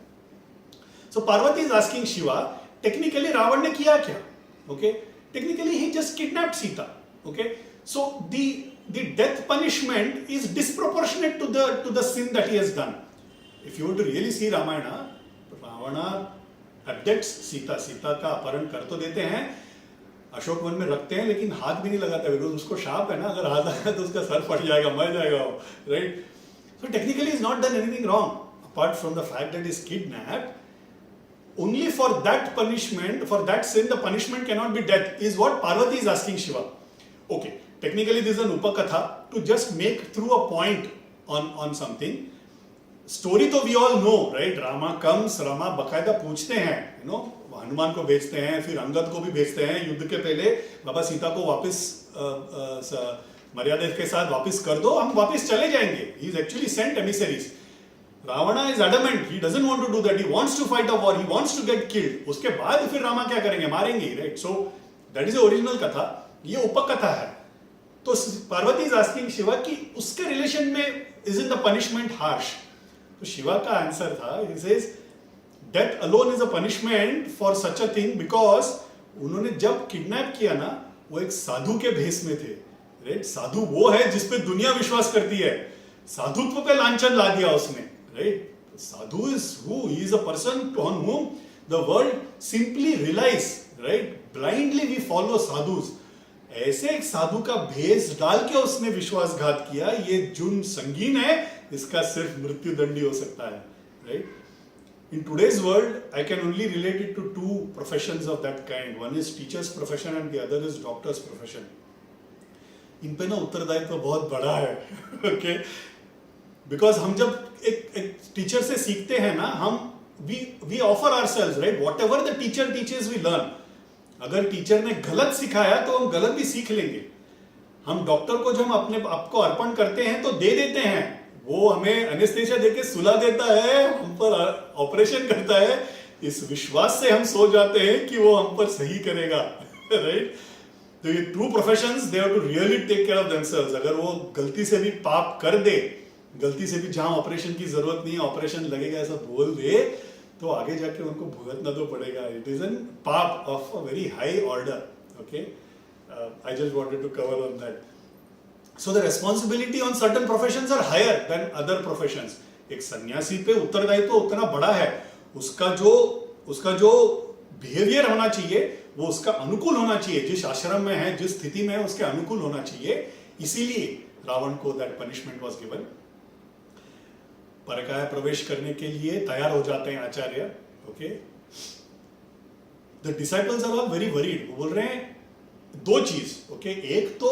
So Parvati is asking Shiva, technically Ravana ने किया क्या? Okay, technically he just kidnapped Sita. Okay, so the death punishment is disproportionate to the sin that he has done. If you were to really see Ramayana, Ravana abducts Sita. Sita का अपहरण कर तो देते हैं, Ashok one में रखते हैं, लेकिन हाथ भी नहीं लगाता, बिकॉज उसको शाप है ना, अगर हाथ लगा तो उसका सर फट जाएगा, मर जाएगा वो, right. So technically he's not done anything wrong, apart from the fact that he's kidnapped. Only for that punishment, for that sin, the punishment cannot be death, is what Parvati is asking Shiva. Okay, technically this is an upakatha to just make through a point on something. Story तो we all know, right? Rama comes, Rama बकायदा पूछते हैं, हनुमान को भेजते हैं, फिर अंगद को भी भेजते हैं. युद्ध के पहले बाबा सीता को वापस मर्यादा के साथ वापस कर दो, हम वापस चले जाएंगे. He is actually sent emissaries. Ravana is adamant, he doesn't want to do that, he wants to fight a war, he wants to get killed. उसके बाद फिर रामा क्या करेंगे, मारेंगे, right? So that is the original कथा, ये उपकथा है. तो पार्वती इज आस्किंग शिवा कि उसके रिलेशन में isn't the punishment harsh? तो शिवा का आंसर था, he says death alone is a punishment for such a thing because उन्होंने जब किडनैप किया ना, वो एक साधु के भेष में थे, राइट. साधु वो है जिसपे दुनिया विश्वास करती है, साधुत्व पे लांछन ला दिया उसने, right. Sadhu is who? He is a person on whom The world simply relies, right? Blindly we follow sadhus. ऐसे एक साधु का भेष डाल के उसने विश्वासघात किया, ये जुर्म संगीन है, इसका सिर्फ मृत्युदंड ही हो सकता है, right? In today's world, I can only relate it to two professions of that kind. One is teacher's profession and the other is doctor's profession. इन पे ना उत्तरदायित्व तो बहुत बड़ा है, okay? Because हम जब एक टीचर से सीखते हैं ना, हम we offer ourselves, right? Whatever the teacher teaches, we learn. अगर टीचर ने गलत सिखाया तो हम गलत भी सीख लेंगे. हम डॉक्टर को जब हम अपने आप को अर्पण करते हैं तो दे देते हैं, वो हमें एनेस्थेसिया देके सुला देता है, हम पर ऑपरेशन करता है, इस विश्वास से हम सो जाते हैं कि वो हम पर सही करेगा, राइट? तो ये true professions, they have to really take care of themselves. अगर वो गलती से भी पाप कर दे, गलती से भी जहां ऑपरेशन की जरूरत नहीं है ऑपरेशन लगेगा ऐसा बोल दे, तो आगे जाके उनको भुगतना तो पड़ेगा. It is an paap of a very high order. Okay, I just wanted to cover on that. So the responsibility on certain professions are higher than other professions. एक सन्यासी पे उत्तरदायित्व उतना बड़ा है, उसका जो बिहेवियर होना चाहिए वो उसका अनुकूल होना चाहिए, जिस आश्रम में है, जिस स्थिति में है उसके अनुकूल होना चाहिए. इसीलिए रावण को दैट पनिशमेंट वाज गिवन. परकाया प्रवेश करने के लिए तैयार हो जाते हैं Acharya. Okay, the disciples are all very worried. वो बोल रहे हैं दो चीज. ओके, एक तो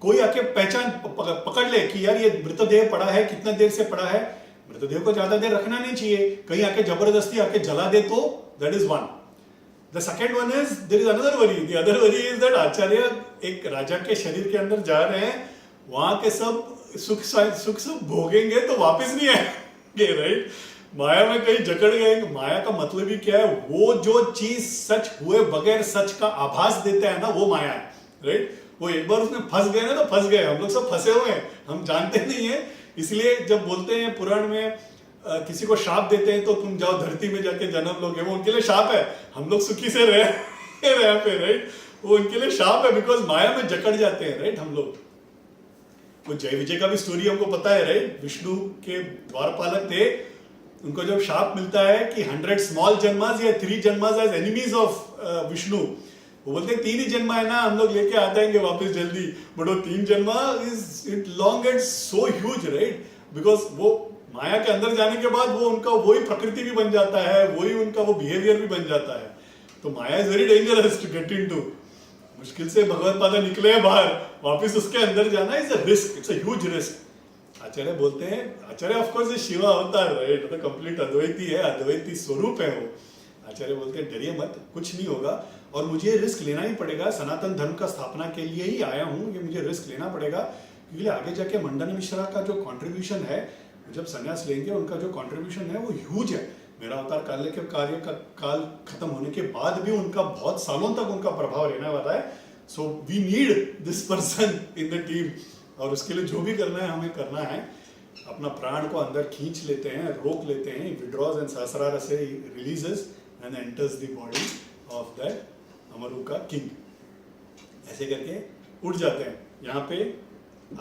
कोई आके पहचान पकड़ ले कि यार ये मृतदेह पड़ा है, कितना देर से पड़ा है, मृतदेह को ज्यादा देर रखना नहीं चाहिए, कहीं आके जबरदस्ती आके जला दे तो that is one. The second one is there is another worry. The other worry is that Acharya एक राजा के शरीर के अंदर जा रहे हैं, वहां के सब सुख सब भोगेंगे तो वापस नहीं आएंगे, राइट? माया में कहीं जकड़ गए. माया का मतलब ही क्या है? वो जो चीज सच हुए बगैर सच का आभास देता है ना, वो माया है, राइट? वो एक बार उसमें फंस गए ना तो फंस गए. हम लोग सब फंसे हुए हैं, हम जानते नहीं है. इसलिए जब बोलते हैं पुराण में किसी को शाप देते हैं तो तुम जाओ धरती में जाके जन्म लोगे, वो उनके लिए शाप है. हम लोग सुखी से रहे पे, राइट? वो उनके लिए शाप है, बिकॉज माया में जकड़ जाते हैं, राइट? हम लोग, वो जय विजय का भी स्टोरी हमको पता है, राइट? विष्णु के द्वारपालक थे, उनको जब शाप मिलता है कि 100 स्मॉल जन्मास या 3 जन्मास एज एनिमीज ऑफ विष्णु, वो बोलते हैं 3 ही जन्म है ना, हम लोग लेके आ जाएंगे वापस जल्दी. बट वो 3 जन्म is it long and so huge, right? Because वो माया के अंदर जाने के बाद वो उनका वही प्रकृति भी बन जाता है, वही उनका वो बिहेवियर भी बन जाता है. तो माया is very dangerous to get into. मुश्किल से भगवत पादा निकले हैं बाहर, वापस उसके अंदर जाना is a risk, it's a huge risk. Acharya बोलते हैं, आचार्य ऑफ कोर्स ये शिवा अवतार, राइट? तो कंप्लीट अद्वैती है, अद्वैती स्वरूप है वो. आचार्य बोलते हैं डरिए मत, कुछ नहीं होगा, और मुझे रिस्क लेना ही पड़ेगा. सनातन धर्म का स्थापना के लिए ही आया हूँ, ये मुझे रिस्क लेना पड़ेगा, क्योंकि आगे जाके मंडन मिश्रा का जो कंट्रीब्यूशन है, जब संन्यास लेंगे उनका जो कंट्रीब्यूशन है वो ह्यूज है. मेरा अवतार काल के कार्य का काल खत्म होने के बाद भी उनका बहुत सालों तक उनका प्रभाव रहने वाला है. So we need this person in the team, और उसके लिए जो भी करना है हमें करना है. अपना प्राण को अंदर खींच लेते हैं, रोक लेते हैं, विड्रॉज एंड सहस्रार से releases and enters the body of that Amaruka king. ऐसे करके उठ जाते हैं. यहाँ पे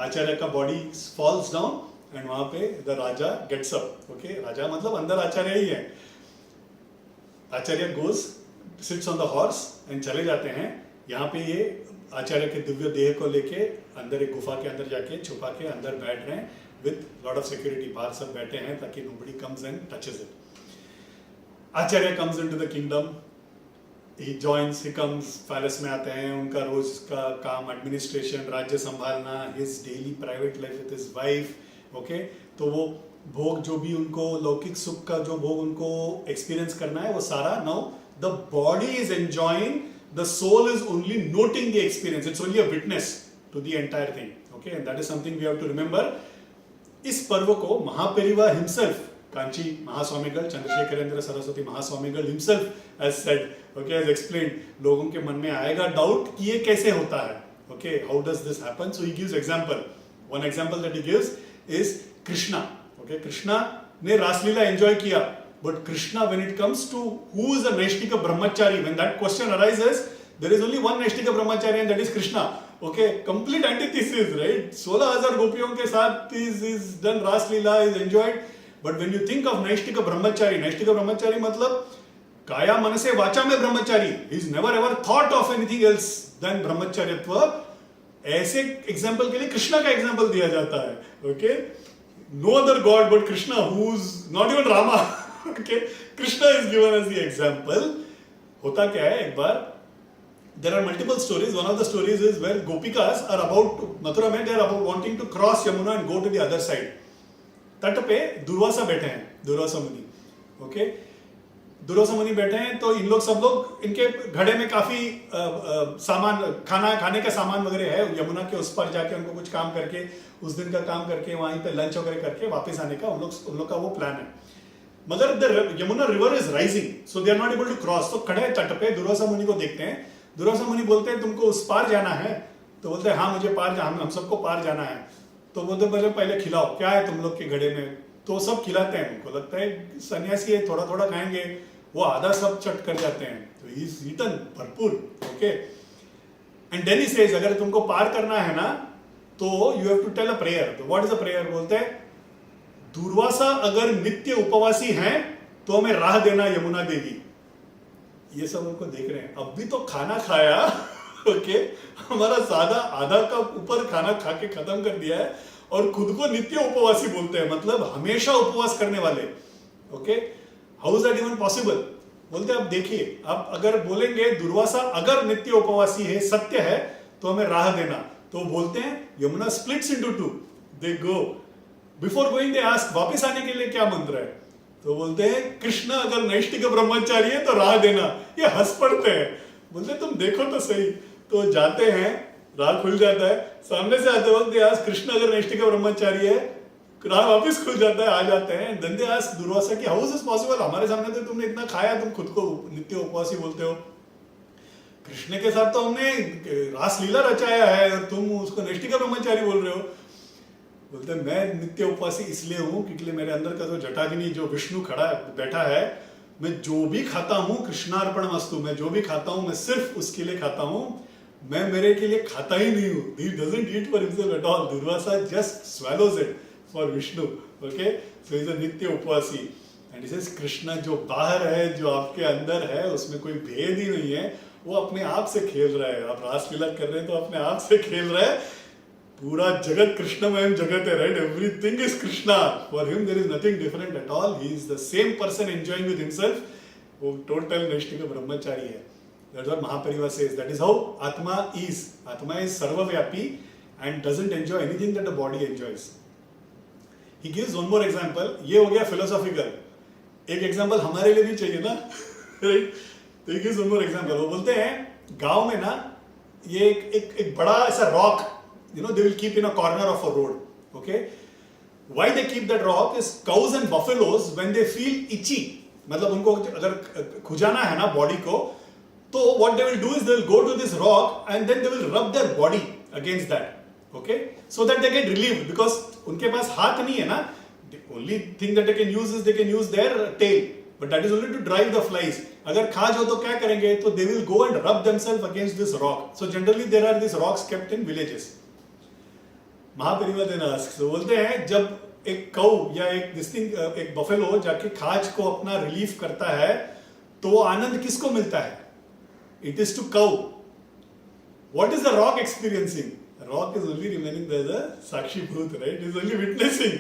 आचार्य का बॉडी फॉल्स डाउन एंड वहां पे the raja gets up. Okay, राजा मतलब अंदर आचार्य ही है. Acharya goes sits on the horse and चले जाते हैं. यहाँ पे ये आचार्य के दिव्य देह को लेके अंदर एक गुफा के अंदर जाके छुपा के अंदर बैठ रहे हैं विद लॉट ऑफ सिक्योरिटी. बाहर सब बैठे हैं ताकि nobody comes and touches it. Acharya comes into the kingdom. he joins, he comes, palace में आते हैं. उनका रोज का काम एडमिनिस्ट्रेशन, राज्य संभालना, his daily private life with his wife. Okay, तो वो भोग जो भी उनको लौकिक सुख का जो भोग उनको एक्सपीरियंस करना है वो सारा, now the body is enjoying, the soul is only noting the experience, it's only a witness to the entire thing. Okay, and that is something we have to remember. इस पर्व को Mahaperiva himself, Kanchi Mahaswamigal, Chandrashekharendra Saraswati Mahaswamigal himself has said, okay, has explained. लोगों के मन में आएगा doubt कि ये कैसे होता है. Okay, how does this happen? So he gives example. One example that he gives is Krishna. Okay, Krishna ने रासलीला एंजॉय किया, but Krishna when it comes to who is a नैष्ठिक ब्रह्मचारी, when that question arises, there is only one नैष्ठिक ब्रह्मचारी and that is Krishna. Okay, complete antithesis, right? 16,000 गोपियों के साथ इज डन रासलीला, is enjoyed. But when you think of नैष्ठिक ब्रह्मचारी मतलब काया मनसे वाचा में ब्रह्मचारी, is never ever thought of anything else then ब्रह्मचर्यत्व। ऐसे एग्जाम्पल के लिए कृष्णा का एग्जाम्पल दिया जाता है, okay. No other god but Krishna, who is not even Rama, okay, Krishna is given as the example. होता क्या है, एक बार there are multiple stories. One of the stories is where gopikas are about to, Mathura में they are about wanting to cross Yamuna and go to the other side. तट पे दुर्वासा बैठे हैं, दुर्वासा मुनि, ओके। दुर्वासा मुनि बैठे हैं, तो इन लोग सब लोग, इनके घड़े में काफी सामान, खाने का सामान वगैरह है। यमुना के उस पर जाके उनको कुछ काम करके, उस दिन का काम करके, वहीं पे लंच वगैरह करके वापस आने का उन लोग का वो प्लान है। मगर the Yamuna river is rising, so they are not able to cross. तो खड़े तट पे दुर्वासा मुनि को देखते हैं। दुर्वासा मुनि बोलते हैं तुमको उस पार जाना है? तो बोलते हैं हाँ मुझे पार हम सबको पार जाना है। तो बोलते पहले खिलाओ, क्या है तुम लोग के घड़े में? तो सब खिलाते हैं। उनको लगता है सन्यासी है, थोड़ा थोड़ा खाएंगे, वो आधा सब चट कर जाते हैं। तो ही इज ईटन भरपूर, okay. And then he says, अगर तुमको पार करना है ना तो you have to tell a prayer. तो व्हाट इज अ प्रेयर? बोलते हैं दुर्वासा अगर नित्य उपवासी हैं तो हमें राह देना यमुना देवी। ये सब उनको देख रहे हैं, अब भी तो खाना खाया, ओके, हमारा सादा आधा कप ऊपर खाना खा के खत्म कर दिया है और खुद को नित्य उपवासी बोलते हैं, मतलब हमेशा उपवास करने वाले, okay. How is that even possible? बोलते हैं अब देखिए, आप अगर बोलेंगे दुर्वासा अगर नित्य उपवासी है, सत्य है, तो हमें राह देना। तो बोलते हैं Yamuna splits into two, they go. Before going they ask, वापस आने के लिए क्या मंत्र है? तो बोलते हैं कृष्ण अगर नैष्ठिक ब्रह्मचारी है तो राह देना। ये हंस पड़ते हैं, बोलते तुम देखो तो सही। तो जाते हैं, राह खुल जाता है। सामने से आते वक्त आज कृष्ण अगर नैष्ठिक ब्रह्मचारी है, राह वापिस खुल जाता है, आ जाते हैं। धंधे आज दुर्वासा की हाउ इज दिस पॉसिबल? हमारे सामने तो तुमने इतना खाया, तुम खुद को नित्य उपवासी बोलते हो। कृष्ण के साथ तो हमने रासलीला रचाया है और तुम उसको नैष्ठिक ब्रह्मचारी बोल रहे हो। बोलते मैं नित्य उपवासी इसलिए हूं क्योंकि मेरे अंदर का जो जटाग्नि, जो विष्णु खड़ा बैठा है, मैं जो भी खाता हूं कृष्णार्पण वस्तु, मैं जो भी खाता हूं मैं सिर्फ उसके लिए खाता हूं, मैं मेरे के लिए खाता ही नहीं हूं। He doesn't eat for himself at all. Durvasa just swallows it for Vishnu. Okay, so he's a नित्य उपवासी। And he says कृष्ण जो बाहर है, जो आपके अंदर है, उसमें कोई भेद ही नहीं है, वो अपने आप से खेल रहा है। आप रासलीला कर रहे हैं तो अपने आप से खेल रहा है। पूरा जगत कृष्णमय जगत है, right? Everything is Krishna. For him there is nothing different at all. He is the same person enjoying with himself. वो टोटल नैष्ठिक ब्रह्मचारी है। That's what Mahaperiva says, that is how आत्मा इज। आत्मा इज सर्वव्यापी and doesn't enjoy anything that the body enjoys. He gives one more example. ये हो गया फिलोसॉफिकल। एक एग्जांपल हमारे लिए भी चाहिए ना, राइट? तो ही गिव्स वन मोर एग्जांपल। वो बोलते हैं गांव में ना ये एक बड़ा ऐसा rock, you know, they will keep in a corner of a road, okay? Why they keep that rock is cows and buffaloes when they feel itchy, मतलब उनको अगर खुजाना है ना बॉडी को, तो what they will do is they will go to this rock and then they will rub their body against that, okay? So that they get relieved, because उनके पास हाथ नहीं है ना, the only thing that they can use is they can use their tail, but that is only to drive the flies. अगर खाज हो तो क्या करेंगे? तो they will go and rub themselves against this rock. So generally there are these rocks kept in villages. महापरिवा बोलते हैं जब एक कौ या एक बफेलो जाके खाज को अपना रिलीफ करता है तो वो आनंद किसको मिलता है? इट इज टू कौ। What is the rock experiencing? Rock is only remaining as a साक्षी भूत, राइट? Is only witnessing.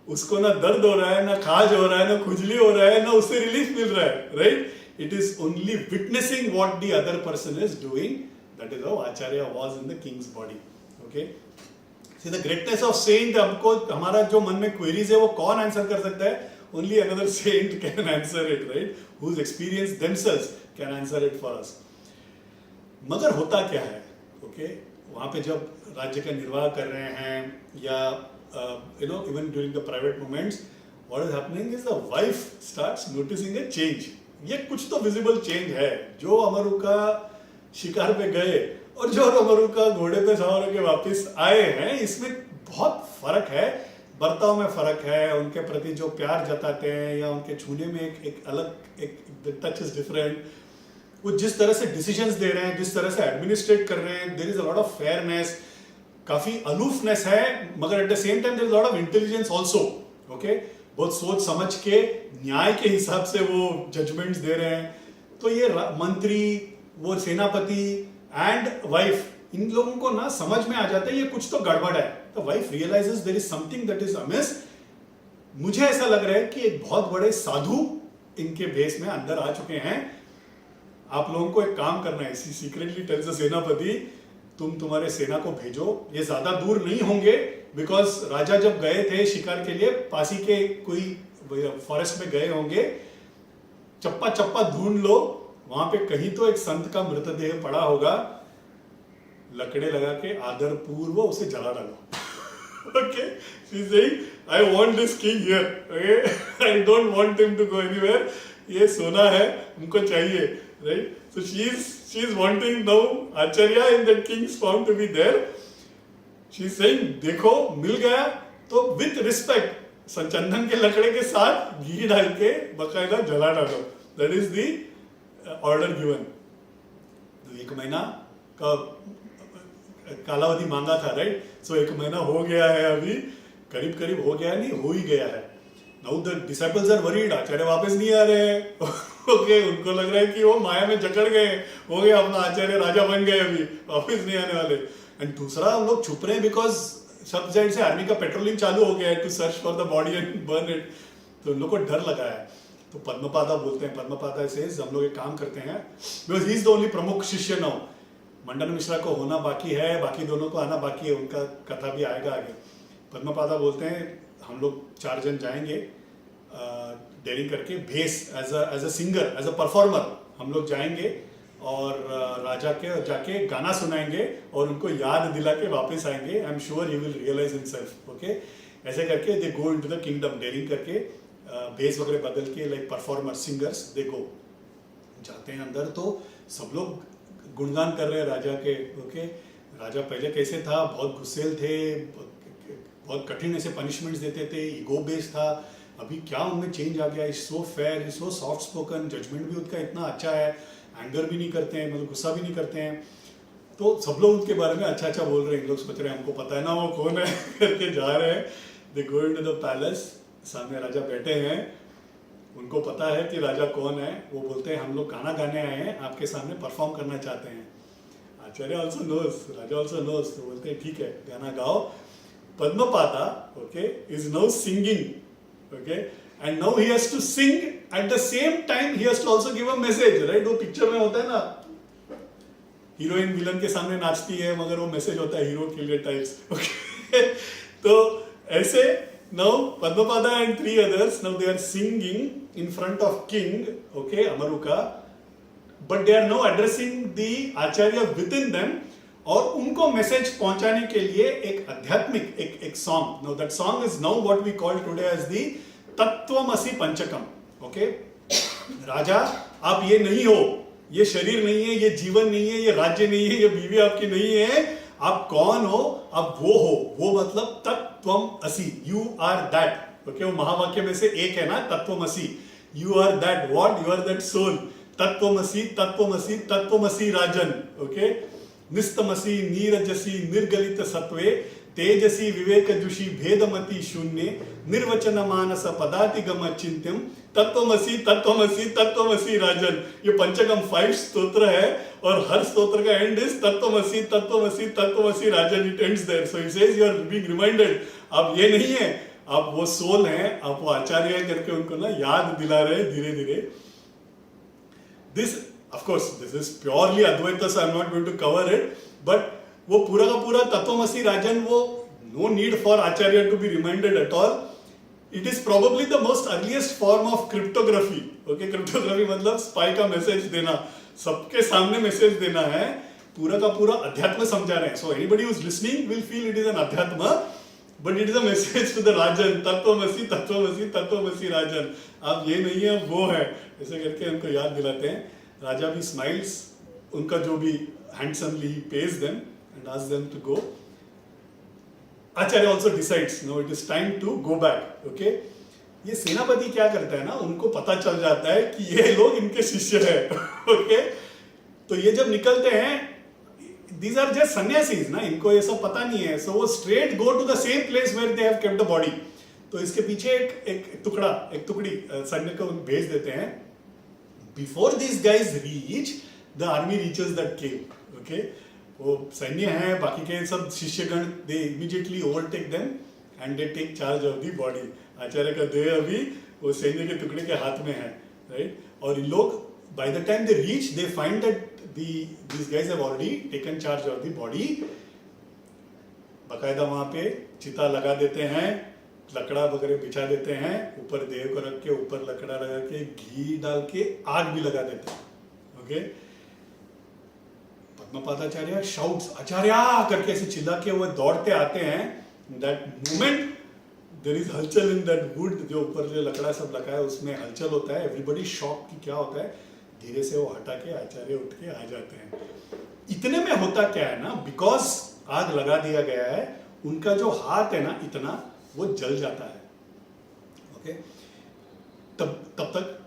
उसको ना दर्द हो रहा है, ना खाज हो रहा है, ना खुजली हो रहा है, ना उससे रिलीफ मिल रहा है, right? It is only witnessing what the other person is doing. That is how Acharya was in the Kings body, okay? See the greatness of saint, हमको हमारा जो मन में क्वेरीज है वो कौन आंसर कर सकता है? Only another saint can answer it, right? Whose experience themselves can answer it for us. मगर होता क्या है, okay? वहाँ पे जब राज्य का निर्वाह कर रहे हैं या you know even during the private moments, what is happening is the wife starts noticing a change. ये कुछ तो visible change है। जो अमरू का शिकार पे गए और जो अमरू का घोड़े पे सवार होकर वापिस आए हैं, इसमें बहुत फर्क है, बर्ताव में फर्क है, उनके प्रति जो प्यार जताते हैं या उनके छूने में एक अलग एक टच इज डिफरेंट। वो जिस तरह से डिसीजंस दे रहे हैं, जिस तरह से एडमिनिस्ट्रेट कर रहे हैं, there is a lot of fairness, काफी अलूफनेस है, मगर at the same time there is a lot of intelligence also, okay? बहुत सोच समझ के न्याय के हिसाब से वो जजमेंट्स दे रहे हैं। तो ये मंत्री, वो सेनापति एंड वाइफ, इन लोगों को ना समझ में आ जाता है ये कुछ तो गड़बड़ है। तो wife realises there is something that is amiss. मुझे ऐसा लग रहा है कि एक बहुत बड़े साधु इनके बेस में अंदर आ चुके हैं। आप लोगों को एक काम करना है, सीक्रेटली टेल्स द सेनापति, तुम तुम्हारे सेना को भेजो, ये ज्यादा दूर नहीं होंगे, बिकॉज राजा जब गए थे शिकार के लिए पासी के कोई फॉरेस्ट में गए होंगे, चप्पा चप्पा ढूंढ लो, वहां पे कहीं तो एक संत का मृतदेह पड़ा होगा, लकड़े लगा के आदर पूर्व उसे जला डालो। Okay, she is saying I want this king here, okay, I don't want him to go anywhere, ये सोना है उनको चाहिए, right? So she is wanting now Acharya in that king's found to be there. She is saying देखो मिल गया तो with respect संचंदन के लकड़े के साथ घी डाल के बकायदा जला डालो, that is the order given. तो 1 महीना का कालावधि मांगा था, राइट? सो 1 महीना हो गया है, अभी करीब करीब हो गया है, नहीं हो ही गया है। Now the disciples are worried, Acharya वापस नहीं आ रहे हैं। ओके, उनको लग रहा है कि वो माया में जकड़ गए, हो गया अपना आचार्य राजा बन गए, अभी वापस नहीं आने वाले। एंड दूसरा हम लोग छुप रहे हैं बिकॉज सब साइड से आर्मी का पेट्रोलिंग चालू हो गया है to search for the body and burn it. तो उन लोग को डर लगा है। तो पद्मपादा बोलते हैं, पद्मपादा से हम लोग एक काम करते हैं, because he is the only प्रमुख शिष्य नाउ। मंडन मिश्रा को होना बाकी है, बाकी दोनों को आना बाकी है, उनका कथा भी आएगा आगे। पद्मपादा बोलते हैं हम लोग 4 जन जाएंगे डेयरिंग करके, भेस as a singer, as a performer हम लोग जाएंगे और राजा के जाके गाना सुनाएंगे और उनको याद दिला के वापस आएंगे। I am sure he will realise himself. Okay, ऐसे करके they go into the kingdom, daring करके भेस वगैरह बदल के, like performer singers, they go, जाते हैं अंदर। तो सब लोग गुणगान कर रहे हैं राजा के। ओके, राजा पहले कैसे था, बहुत गुस्सेल थे, बहुत कठिन ऐसे पनिशमेंट्स देते थे, ईगो बेस्ड था। अभी क्या उनमें चेंज आ गया, is so fair, is so soft spoken, judgement भी उनका इतना अच्छा है, एंगर भी नहीं करते हैं, मतलब गुस्सा भी नहीं करते हैं। तो सब लोग उनके बारे में अच्छा अच्छा बोल रहे हैं। इन लोग सोच रहे हैं हमको पता है ना वो कौन है करके जा रहे हैं। दे गो इनटू द पैलेस, सामने राजा बैठे हैं, उनको पता है कि राजा कौन है। वो बोलते हैं हम लोग गाना गाने आए हैं, आपके सामने परफॉर्म करना चाहते हैं। Acharya also knows, raja also knows. तो बोलते हैं ठीक है गाना गाओ। Padmapada, okay, is now singing, okay, and now he has to sing at the same time he has to also give a message, right? वो पिक्चर में होता है ना, हीरोइन विलन के सामने नाचती है मगर वो मैसेज होता है हीरो के लिए टाइप्स। ओके, तो ऐसे now Padmapada and 3 others, now they are singing in front of king, okay, Amaruka, but they are now addressing the Acharya within them, और उनको मैसेज पहुंचाने के लिए एक आध्यात्मिक एक song, now that song is now what we call today as the Tattvamasi Panchakam. Okay, राजा आप ये नहीं हो, ये शरीर नहीं है, ये जीवन नहीं है, ये राज्य नहीं है, ये बीवी आपकी नहीं है, आप कौन हो? आप वो हो, वो मतलब तत्वम असि, यू आर दैट। ओके, वो महावाक्य में से एक है ना, तत्वमसि, you are that, what? You are that soul. तत्वमसि तत्वमसि तत्वमसि राजन। ओके, निस्तमसि नीरजसि निर्गलित सत्वे तेजसी विवेक जुषी भेदमति शून्य निर्वचन मानस पदाति गम चिंत्यम तत्वमसि तत्वमसि तत्वमसि राजन। ये पंचकम 5 स्तोत्र है और हर स्तोत्र का एंड इज तत्वमसि तत्वमसि तत्वमसि राजन। It ends there. So it says you are being reminded, आप ये नहीं है, आप वो सोल हैं, आप वो आचार्य हैं करके उनको ना याद दिला रहे हैं धीरे धीरे। This of course this is purely Advaita, so I am not going to cover it, but वो पूरा का पूरा तत्वमसि राजन, वो no need for Acharya to be reminded at all. It is probably the most earliest form of cryptography. Okay, cryptography मतलब spy का message देना, सबके सामने मैसेज देना है, पूरा का पूरा अध्यात्म समझा रहे हैं। So anybody who is listening will feel it is an अध्यात्म, but it is a message to the राजन, तत्वमसि तत्वमसि तत्वमसि राजन। आप ये नहीं है, वो है, ऐसे करके उनको याद दिलाते हैं। राजा भी स्माइल्स, उनका जो भी handsomely he pays them and asks them to go. Acharya also decides now it is time to go back. Okay, ये सेनापति क्या करता है ना, उनको पता चल जाता है कि ये लोग इनके शिष्य हैं। Okay, तो ये जब निकलते हैं, these are just sannyasis ना, इनको ये सब पता नहीं है। So वो straight go to the same place where they have kept the body. तो इसके पीछे एक टुकड़ी सैन्य को भेज देते हैं. Before this guys reach, the army reaches that cave. Okay, वो सैन्य है, बाकी के सब शिष्यगण, they immediately overtake them and they take charge of the body. Acharya का देह अभी वो सैन्य के टुकड़े के हाथ में है, राइट. और इन लोग by the time they reach, they find that these guys have already taken charge of the body. बकायदा वहां पे चिता लगा देते हैं, लकड़ा वगैरह बिछा देते हैं, ऊपर देह को रख के ऊपर लकड़ा लगा के घी डाल के आग भी लगा देते हैं. ओके, पद्मपादाचार्य शाउट्स आचार्य करके ऐसे चिल्ला के वो दौड़ते आते हैं. दैट मोमेंट देयर इज हलचल इन दैट वुड, जो ऊपर जो लकड़ा सब लगा है उसमें हलचल होता है. एवरीबडी शॉक कि क्या होता है. धीरे से वो हटा के आचार्य उठ के आ जाते हैं. इतने में होता क्या है ना, बिकॉज आग लगा दिया गया है, उनका जो हाथ है ना इतना, वो जल जाता है. ओके, तब तक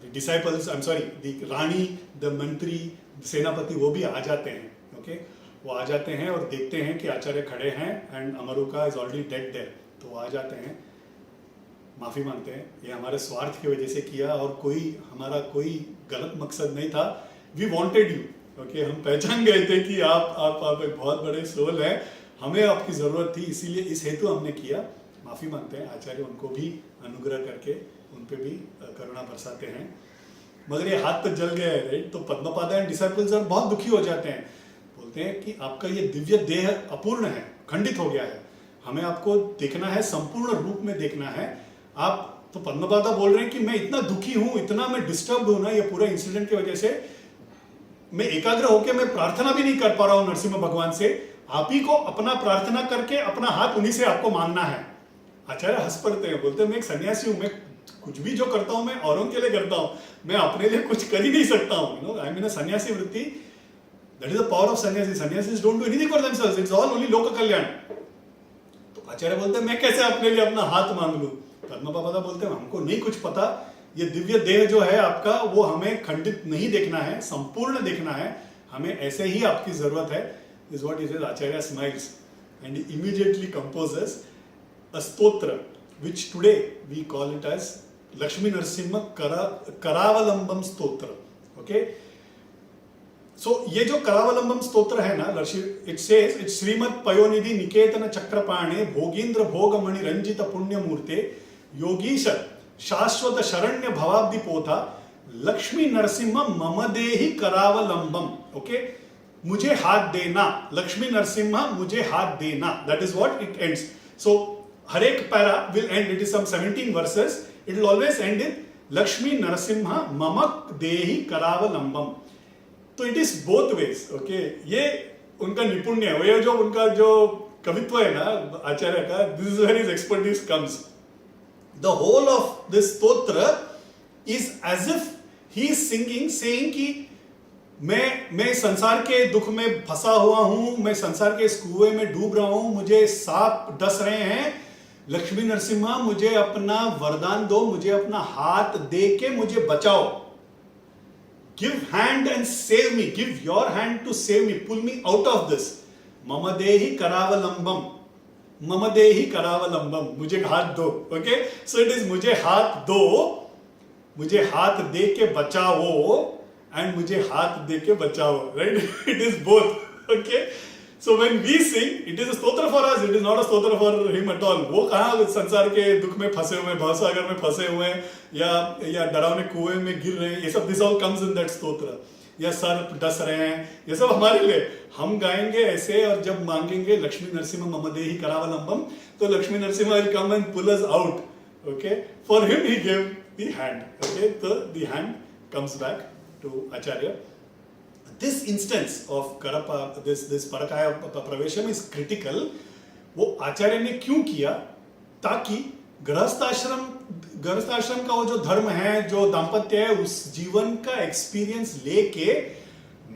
the disciples, I'm sorry, the Rani, the मंत्री, सेनापति, वो भी आ जाते हैं. ओके, वो आ जाते हैं और देखते हैं कि आचार्य खड़े हैं and Amaruka is already dead there. तो वो आ जाते हैं, माफी मांगते हैं, ये हमारे स्वार्थ की वजह से किया और हमारा कोई गलत मकसद नहीं था. We wanted you. ओके, हम पहचान गए थे कि आप एक बहुत बड़े सोल हैं, हमें आपकी जरूरत थी, इसीलिए इस हेतु हमने किया. माफी मांगते हैं. आचार्य उनको भी अनुग्रह करके उन पे भी करुणा बरसाते हैं. मगर ये हाथ तो जल गया है, राइट. तो पद्मपादा एंड डिसाइपल्स बहुत दुखी हो जाते हैं. बोलते हैं कि आपका ये दिव्य देह अपूर्ण है, खंडित हो गया है, हमें आपको देखना है, संपूर्ण रूप में देखना है. आप तो पद्मपादा बोल रहे हैं कि मैं इतना दुखी हूं, इतना मैं डिस्टर्ब हूं ना ये पूरे इंसिडेंट की वजह से, मैं एकाग्र होकर मैं प्रार्थना भी नहीं कर पा रहा हूं नरसिम्हा भगवान से. आप ही को अपना प्रार्थना करके अपना हाथ उन्हीं से आपको मांगना है. आचार्य हंस पड़ते हैं, बोलते हैं मैं एक सन्यासी हूं, मैं कुछ भी जो करता हूं मैं औरों के लिए करता हूं, मैं अपने लिए कुछ कर ही नहीं सकता हूं. यू नो, आई मीन सन्यासी वृत्ति, that is the power of sanyasi. Sanyasis don't do anything for themselves, it's all only लोक कल्याण. तो आचार्य बोलते हैं मैं कैसे अपने लिए अपना हाथ मांग लूं. पद्मपादा बोलते हैं हमको नहीं कुछ पता, ये दिव्य देह जो है आपका वो हमें खंडित नहीं देखना है, संपूर्ण देखना है, हमें ऐसे ही आपकी जरूरत है. Is what is. Acharya smiles and immediately composes a stotra which today we call it as Lakshmi Narasimha Karavalambam stotra. Okay, so ये जो करावलंबम स्तोत्र है ना, it says it's Shrimad Payonidhi निकेतन चक्रपाणे भोगींद्र भोगमणि रंजित पुण्य मूर्ते योगीश शाश्वत शरण्य भवाब्दि पोथा लक्ष्मी नरसिम्हा मम देहि करावलंबम. ओके, मुझे हाथ देना, लक्ष्मी नरसिम्हा मुझे हाथ देना, that is what it ends. So हर एक para will end, it is some 17 verses, it will always end in Lakshmi Narasimha मम देहि करावलंबम. तो it is both ways. Okay, ये उनका निपुण्य है, ये जो उनका जो कवित्व है ना आचार्य का, this is where his expertise comes. The whole of this stotra is as if he is singing, saying कि मैं संसार के दुख में फंसा हुआ हूं, मैं संसार के इस कुएं में डूब रहा हूं, मुझे सांप डस रहे हैं, लक्ष्मी नरसिम्हा मुझे अपना वरदान दो, मुझे अपना हाथ दे के मुझे बचाओ. Give hand and save me, give your hand to save me, pull me out of this. मम देहि करावलंबम, मम देहि करावलंबम, मुझे हाथ दो. ओके, सो इट इज मुझे हाथ दो, मुझे हाथ दे के बचाओ एंड मुझे हाथ दे के बचाओ, right. It is both. Okay, so when we sing, it is a stotra for us, it is not a stotra for him at all. वो कहाँ संसार के दुख में फंसे हुए, भवसागर में फंसे हुए या डरावने कुएं में गिर रहे हैं, ये सब this all comes in that stotra. या सर डस रहे हैं, ये सब हमारे लिए हम गाएंगे ऐसे. और जब मांगेंगे लक्ष्मी नरसिम्हा मम देहि करावलंबम, तो Lakshmi Narasimha will come and pull us out. Okay, for him he gave the hand. Okay, so the hand comes back to Acharya. This instance of this parakaya pravesham is critical. वो आचार्य ने क्यों किया, ताकि गृहस्थाश्रम का वो जो धर्म है, जो दाम्पत्य है, उस जीवन का एक्सपीरियंस लेके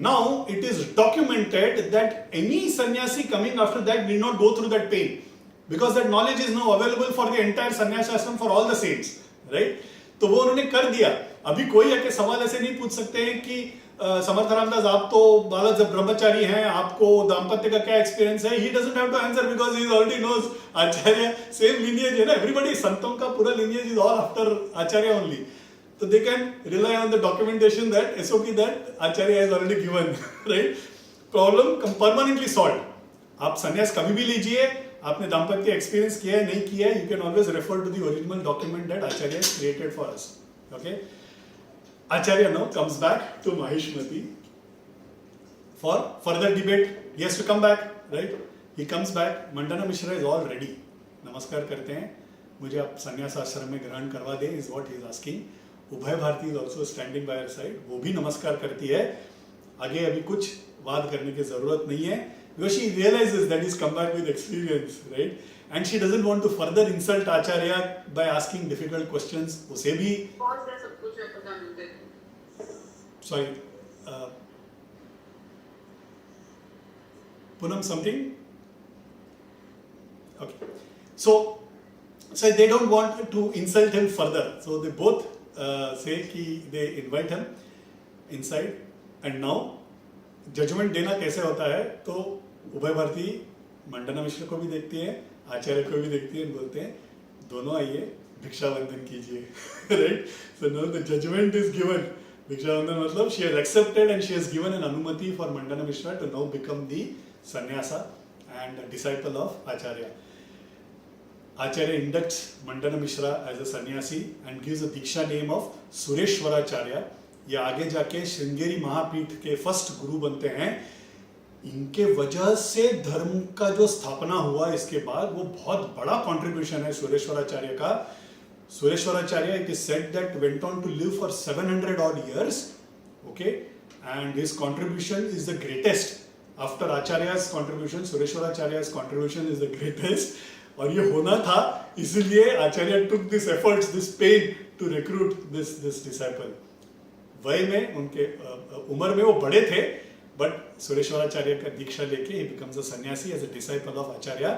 now it is documented that any sannyasi coming after that need not go through that pain, because that knowledge is now available for the entire sannyasa ashram for all the saints, right. तो वो उन्होंने कर दिया. अभी कोई आके सवाल ऐसे नहीं पूछ सकते हैं कि समर्थ रामदास आप तो बालक जब ब्रह्मचारी हैं, आपको दाम्पत्य का क्या एक्सपीरियंस है? He doesn't have to answer because he already knows Acharya, same lineage है ना, एवरीबॉडी, संतों का पूरा lineage is all after Acharya only. So they can rely on the documentation that SOP that Acharya has already given, right? Problem permanently solved. आप संन्यास कभी भी लीजिए, आपने दाम्पत्य एक्सपीरियंस किया है नहीं किया है, you can always refer to the original document that Acharya has created for us. Okay? Acharya now comes back to Maheshmati for further debate. He has to come back, right? He comes back. Mandana Mishra is all ready. नमस्कार करते हैं, मुझे आप संन्यास आश्रम में ग्रहण करवा दें, is what he is asking. Ubhaya Bharati is also standing by her side, वो भी नमस्कार करती है. आगे अभी कुछ वाद करने की जरूरत नहीं है, because she realises that is come back with experience, right, and she doesn't want to further insult Acharya by asking difficult questions. उसे भी sorry Poonam something, okay, so they don't want to insult him further, so they both say कि they invite him inside. and now judgement देना कैसे होता है, तो उभय भारती मंडना मिश्र को भी देखती है, आचार्य को भी देखती है, बोलते हैं दोनों आइए भिक्षा बंधन कीजिए, right. So now the judgement is given. भिक्षा बंधन मतलब she has accepted and she has given an anumati for Mandana Mishra to now become the sannyasa and a disciple of Acharya. Acharya inducts Mandana Mishra as a sannyasi and gives a diksha name of Sureshwaracharya. ये आगे जाके श्रृंगेरी महापीठ के first गुरु बनते हैं. इनके वजह से धर्म का जो स्थापना हुआ इसके बाद, वो बहुत बड़ा कंट्रीब्यूशन है सुरेश्वराचार्य का. Sureshwaracharya, it is said that went on to live for 700 odd years, okay, and his contribution is the greatest. After Acharya's contribution, Sureshwaracharya's contribution is the greatest. और ये होना था, इसलिए आचार्य took this efforts, this pain to recruit this disciple. वय में उनके उम्र में वो बड़े थे, बट सुरेश्वराचार्य का दीक्षा लेके he becomes a sannyasi as a disciple of आचार्य.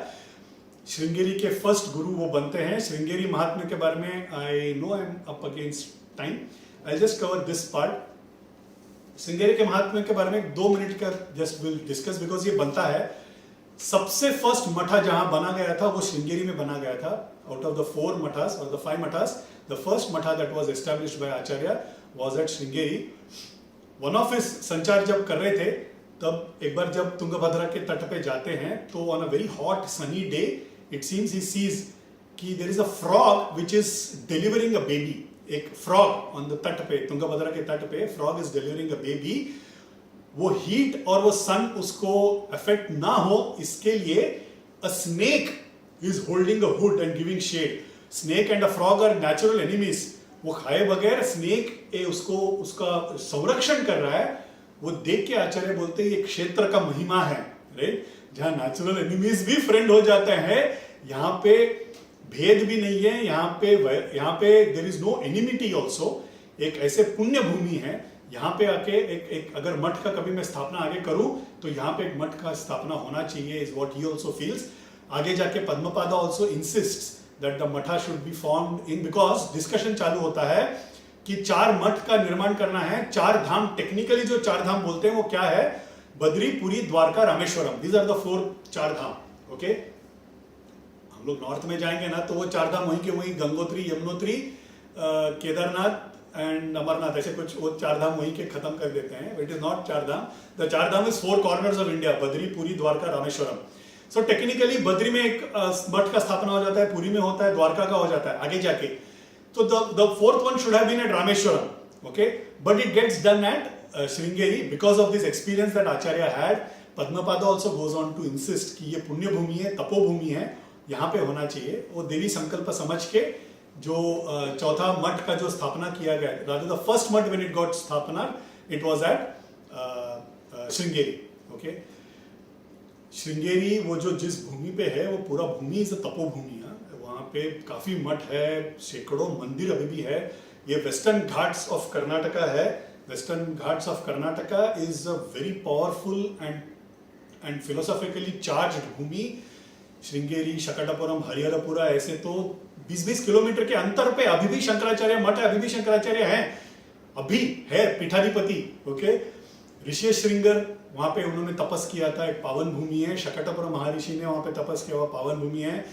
श्रृंगेरी के फर्स्ट गुरु वो बनते हैं. श्रृंगेरी महात्म्य के बारे में I know I am up against time, I just cover this part. Sringeri के महात्म्य के बारे में 2 मिनट का जस्ट विल डिस्कस, बिकॉज ये बनता है. सबसे फर्स्ट मठा जहां बना गया था वो श्रृंगेरी में बना गया था. आउट ऑफ द 4 मठास और द 5 मठास, द फर्स्ट मठा that was established bye Acharya was at Sringeri. One of his संचार जब कर रहे थे, तब एक बार जब तुंगभद्रा के तट पे जाते हैं, तो on a very hot sunny day it seems he sees कि there is a frog which is delivering a baby. एक फ्रॉग ऑन द तट पे, तुंगभद्रा के तट पे frog is delivering a baby. वो हीट और वो सन उसको अफेक्ट ना हो, इसके लिए a snake is holding a wood and giving shade. Snake and a frog are natural enemies. वो खाए बगैर स्नेक उसको उसका संरक्षण कर रहा है. वो देख के आचार्य बोलते हैं ये क्षेत्र का महिमा है, राइट, जहां नेचुरल एनिमीज भी फ्रेंड हो जाते हैं. यहाँ पे भेद भी नहीं है, यहाँ पे there is no enmity also. एक ऐसे पुण्य भूमि है, यहाँ पे आके एक अगर मठ का कभी मैं स्थापना आगे करूं, तो यहाँ पे एक मठ का स्थापना होना चाहिए, is what he also feels. आगे जाके पद्मपादा ऑल्सो इंसिस्ट्स दैट द मठा should be formed in, because discussion चालू होता है कि 4 मठ का निर्माण करना है. 4 धाम, टेक्निकली जो 4 धाम बोलते हैं वो क्या है? Badri, Puri, Dwarka, Rameswaram. These are the 4 dham. Okay, हम लोग नॉर्थ में जाएंगे ना, तो वो 4 धाम वहीं के वहीं, गंगोत्री, यमुनोत्री, केदारनाथ एंड अमरनाथ, ऐसे कुछ वो 4 धाम वहीं के खत्म कर देते हैं. It is not 4 Dham. The 4 Dham is 4 corners of India, Badri, Puri, Dwarka, Rameswaram. So technically Badri में एक मठ का स्थापना हो जाता है, पुरी में होता है, द्वारका का हो जाता है आगे जाके. तो the 4th one should have been at Rameshwaram, okay, but it gets done at Sringeri because of this experience that Acharya had. Padmapada also goes on to insist कि ये पुण्य भूमि है, तपोभूमि है, यहाँ पे होना चाहिए. वो देवी संकल्प समझ के जो चौथा मठ का जो स्थापना किया गया, rather the first मठ when it got स्थापना, it was at Sringeri, okay. Sringeri वो जो जिस भूमि पे है, वो पूरा भूमि इज तपोभूमि है. वहाँ पे काफी मठ है, सैकड़ों मंदिर अभी भी है. ये वेस्टर्न घाट्स ऑफ कर्नाटका है. Western Ghats of Karnataka is a very powerful and philosophically charged भूमि. श्रृंगेरी, शकटापुरम, हरिहरपुरा, ऐसे तो 20-20 किलोमीटर के अंतर पे अभी भी शंकराचार्य मठ है, अभी भी शंकराचार्य है. अभी है पीठाधिपति, ओके। ऋषि श्रृंगर वहां पे उन्होंने तपस किया था, एक पावन भूमि है। शकटपुर महर्षि ने वहां पे तपस किया हुआ पावन भूमि है।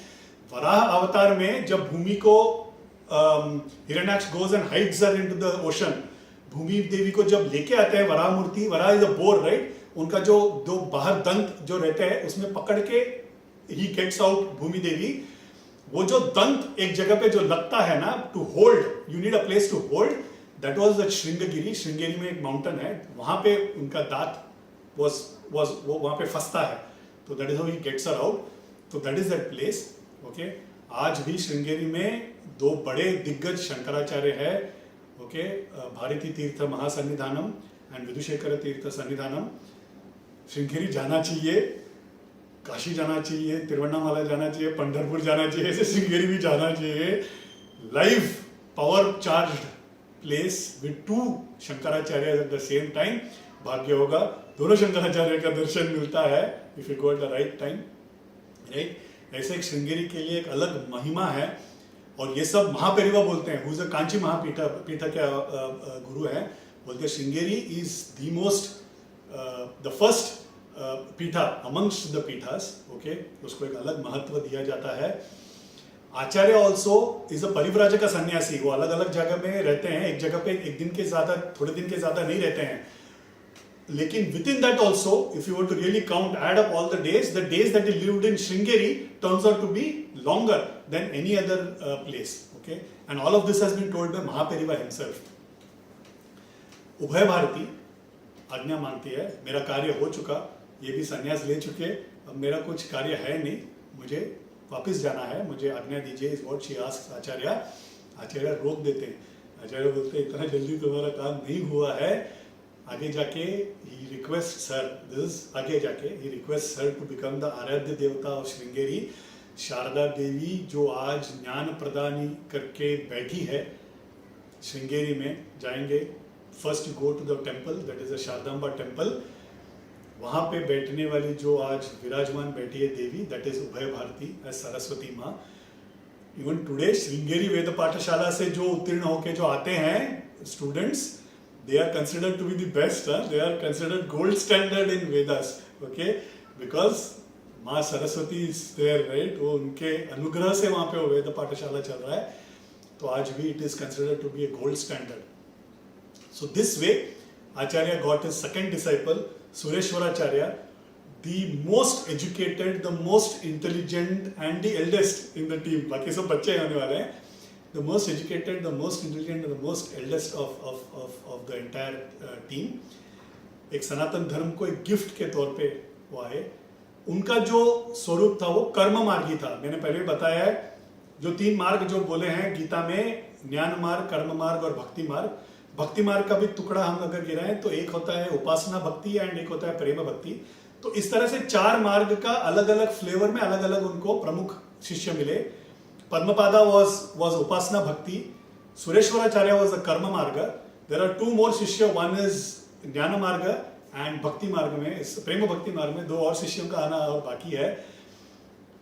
वराह अवतार में जब भूमि को Hiranyaksha goes and hides her into the ocean, Bhumi Devi को जब लेके आते हैं वराह मूर्ति, Varaha is a boar right, उनका जो दो बाहर दंत जो रहते हैं उसमें पकड़ के ही गेट्स आउट भूमि देवी। वो जो दंत एक जगह पे जो लगता है ना, to hold, you need a place to hold, that was the Shringagiri. Shringagiri में एक माउंटेन है, वहां पे उनका दांत वो वहां पे फंसता है, तो that is how he gets her out. तो that is that place, okay. आज भी श्रृंगेरी में दो बड़े दिग्गज शंकराचार्य है, ओके, भारती तीर्थ महासन्निधानम एंड विदुशेखर तीर्थ सन्निधानम। श्रृंगेरी जाना चाहिए, काशी जाना चाहिए, तिरुवन्नामलाई जाना चाहिए, पंढरपुर जाना चाहिए, ऐसे श्रृंगेरी भी जाना चाहिए। Live power charged place with two Shankaracharya eight the same time. भाग्य होगा दोनों शंकराचार्य का दर्शन मिलता है if you go at the right time, right. ऐसे एक श्रृंगेरी के लिए एक अलग महिमा है, और ये सब महापेरिवा बोलते हैं, हुज कांची महापीठ के गुरु है, बोलते हैं Sringeri is the most the first पीठा अमंग्स्ट द पीठास, ओके। उसको एक अलग महत्व दिया जाता है। आचार्य ऑल्सो इज अ परिव्राजक सन्यासी, वो अलग अलग जगह में रहते हैं, एक जगह पे एक दिन के ज्यादा, थोड़े दिन के ज्यादा नहीं रहते हैं, लेकिन within that also if you want to really count, add up all the days that he lived in Sringeri turns out to be longer than any other place, okay, and all of this has been told by Mahaperiva himself. उभय भारती आज्ञा मांगती है, मेरा कार्य हो चुका, ये भी संन्यास ले चुके, अब मेरा कुछ कार्य है नहीं, मुझे वापस जाना है, मुझे आज्ञा दीजिए, इज व्हाट शी आस्क्स आचार्य। आचार्य रोक देते हैं, आचार्य बोलते हैं इतना जल्दी तुम्हारा काम नहीं हुआ है, आगे जाके ही रिक्वेस्ट हर, दिस आगे जाके he request her to become the आराध्य देवता ऑफ श्रृंगेरी। शारदा देवी जो आज ज्ञान प्रदानी करके बैठी है श्रृंगेरी में, जाएंगे first go to the temple, that is a Sharadamba temple, वहां पे बैठने वाली जो आज विराजमान बैठी है देवी, दैट इज उभय भारती एज सरस्वती माँ। इवन टुडे श्रृंगेरी वेद पाठशाला से जो उत्तीर्ण होके जो आते हैं students, they are considered to be the best, they are considered gold standard in Vedas, okay, because Maa Saraswati is there, right, वो उनके अनुग्रह से वहां पे वो वेद पाठशाला चल रहा है, तो आज भी it is considered to be a gold standard. So this way Acharya got his second disciple Sureshwaracharya, the most educated, the most intelligent and the eldest in the team. बाकी सब बच्चे होने वाले हैं, the most educated, the most intelligent, the most eldest of the entire team. एक सनातन धर्म को एक गिफ्ट के तौर पे वो आए। उनका जो स्वरूप था वो कर्म मार्गी था। मैंने पहले बताया है, जो तीन मार्ग जो बोले हैं गीता में, ज्ञान मार्ग, कर्म मार्ग और भक्ति मार्ग। भक्ति मार्ग का भी टुकड़ा हम अगर गिराएं तो एक होता है उपासना भक्ति एंड एक होता है प्रेम भक्ति। तो इस तरह से चार मार्ग का अलग अलग फ्लेवर में अलग अलग उनको प्रमुख शिष्य मिले। पद्मपादा was उपासना भक्ति, सुरेश्वराचार्य was the कर्म मार्ग। देयर आर टू मोर शिष्य, वन इज ज्ञान मार्ग एंड भक्ति मार्ग में, इस प्रेम भक्ति मार्ग में दो और शिष्यों का आना और बाकी है,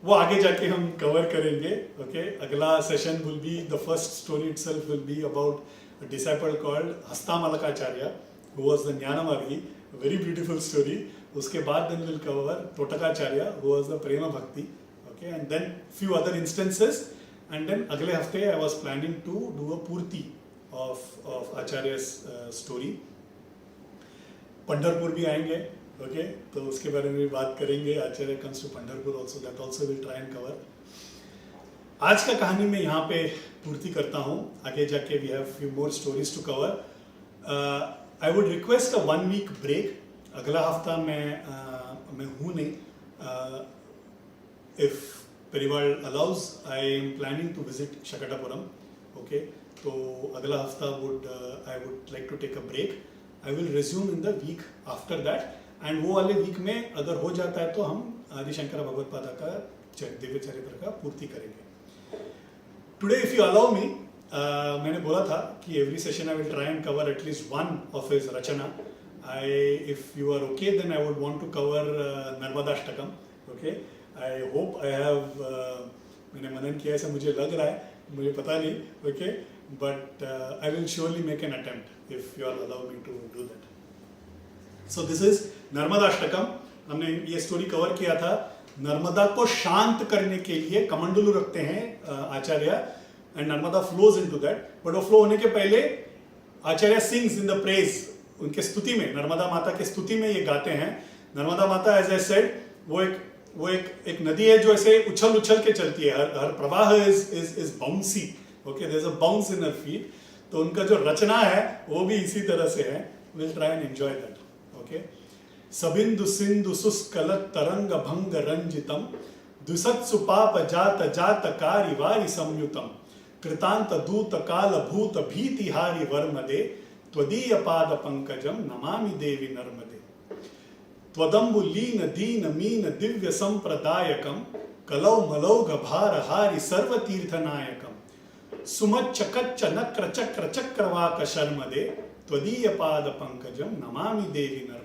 वो आगे जाके हम कवर करेंगे, ओके। अगला session will be, the first story itself will be about a disciple called हस्तामलकाचार्य who was the ज्ञानमार्गी, very beautiful story. उसके बाद then we'll cover Totakacharya who was the प्रेम भक्ति, okay, and then few other instances, and then अगले हफ्ते I was planning to do a पूर्ति of आचार्य's story. Pandharpur भी आएंगे, okay, तो उसके बारे में भी बात करेंगे। आचार्य comes to Pandharpur also, that also we'll try and cover. आज का कहानी मैं यहाँ पे पूर्ति करता हूँ, आगे जाके we have few more stories to cover. I would request a 1 week break. अगला हफ्ता मैं हूँ नहीं, इफ परिवार allows I am planning to visit Shakatapuram, okay. तो अगला हफ्ता I would like to take a break. I will resume in the week after that, and वो वाले वीक में अगर हो जाता है तो हम आदिशंकर भगवत्पादा का दिव्य चरित्र का पूर्ति करेंगे। Today if you allow me, मैंने बोला था कि every session I will try and cover at least one of his रचना। If you are okay then I would want to cover Narmadashtakam, okay. I hope I have, मैंने मनन किया ऐसा मुझे लग रहा है, मुझे पता नहीं, okay. but I will surely make an attempt if you all allow me to do that. So this is नर्मदाष्टकम. हमने ये स्टोरी कवर किया था. नर्मदा को शांत करने के लिए कमंडलू रखते हैं Acharya, and Narmada flows into that. But वो फ्लो होने के पहले Acharya sings in the praise, उनके स्तुति में, नर्मदा माता के स्तुति में ये गाते हैं. नर्मदा माता, एज आई सेड, वो एक नदी है जो ऐसे उछल उछल के चलती है. Her pravah is bouncy. Okay, there is a bounce in her feet. तो उनका जो रचना है वो भी इसी तरह से है. Will try and enjoy that. Okay. सबिंदु सिंधु सुस्कल तरंग भंग रंजितम दुसत्सु पाप जात जात कारी वारि संयुतम कृतांत दूत काल भूत भीतिहारि वर्मदे त्वदीय पाद पंकजम नमामि देवी नर्मदे. त्वदम्बु लीन दीन मीन दिव्य संप्रदायकम कलौ मलौघ भार हारि सर्व तीर्थनायकम सुमच्च कच्च नक्र चक्र चक्रवाक शर्मदे त्वदीय पाद पंकजम नमामि देवी नर्मदे.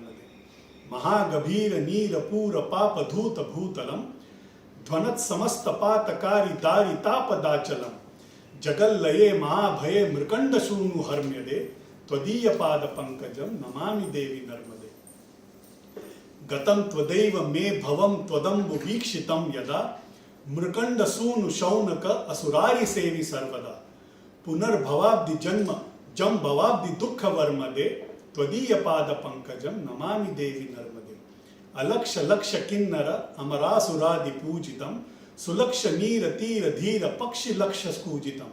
महागभीर नीर पूर पाप धूत भूतलम ध्वनत समस्त पातकारी दारि तापदाचलम जगल लये महाभये मृकंड शूनु हर्म्यदे त्वदीय पाद पंकजम नमामि देवी नर्मदे. गतं त्वदैव मे भवं त्वदम्बु वीक्षितं यदा मृकंड सूनु शौनक असुरारि सेवि सर्वदा पुनर्भवाब्दि जन्म जम भवाब्दि दुख वर्मदे त्वदीय पाद पंकजम नमामि देवी नर्मदे. अलक्ष लक्ष किन्नर अमरासुरादि पूजितम सुलक्ष नीर तीर धीर पक्षि लक्ष स्कूजितम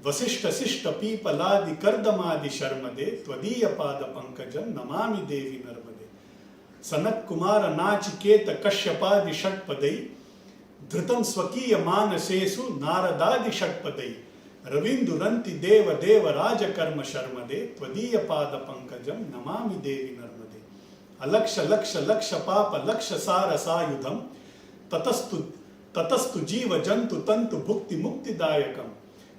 वसिष्ठ शिष्ट पीपलादि कर्दमादि शर्मदे त्वदीय पाद पंकजम नमामि देवी नर्मदे. सनत कुमार नाचिकेत कश्यपादि षट्पदै धृतं स्वकीय मानसेषु नारदादि षट्पदै रविंदुरंति देव देव राजकर्म शर्मदे त्वदीय पाद पंकजम नमामि देवी नर्मदे. अलक्ष लक्ष लक्ष पाप लक्ष सार सायुधम ततस्तु ततस्तु जीव जंतु तंतु भुक्ति मुक्तिदायकम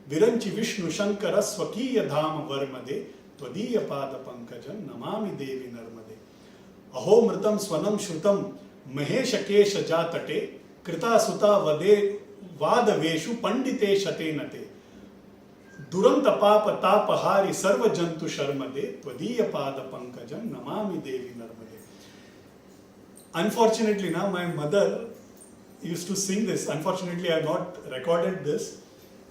विरंचि विष्णु शंकर स्वकीय धाम वर्मदे त्वदीय पाद पंकजम नमामि देवी नर्मदे. अहो मृतम स्वनम श्रुतम महेश केश जातटे कृता सुता वदे वादवेषु पंडिते शते नते दुरंत पाप तापहारि सर्व जंतु शर्मदे त्वदीय पाद पंकजम नमामि देवी नर्मदे. Unfortunately now my mother used to sing this. Unfortunately I have not recorded this.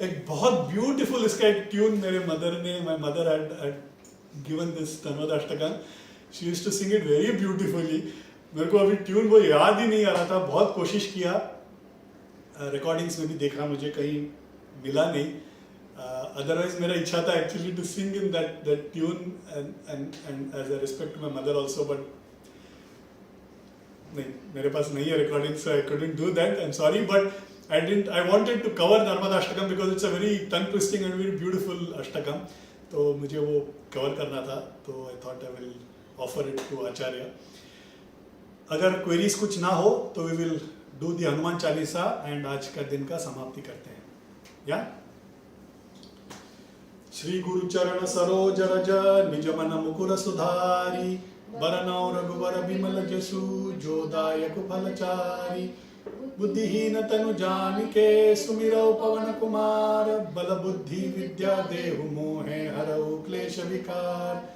एक बहुत beautiful इसका एक tune मेरे mother ने, my mother had given this नर्मदाष्टकम. She used to sing it very beautifully. मेरे को अभी tune वो याद ही नहीं आ रहा था. बहुत कोशिश किया, recordings में भी देखा, मुझे कहीं मिला नहीं. Otherwise मेरा इच्छा था actually to sing in that tune and as a respect to my mother also, but नहीं, मेरे पास नहीं है recording, so I couldn't do that. I'm sorry, but I wanted to cover Narmada Ashtakam because it's a very tongue twisting and very beautiful Ashtakam. तो मुझे वो cover करना था, तो I thought I will offer it to Acharya. अगर queries कुछ ना हो तो we will do the Hanuman Chalisa and आज का दिन का समाप्ति करते हैं. या श्री गुरु चरण सरोज रज निज मन मुकुर सुधारी बरनौ रघुवर बिमल जसु जो दायक फलचारी बुद्धिहीन तनु जानिके सुमिरौ पवन कुमार बल बुद्धि विद्या देहु मोहे हरौ क्लेश विकार.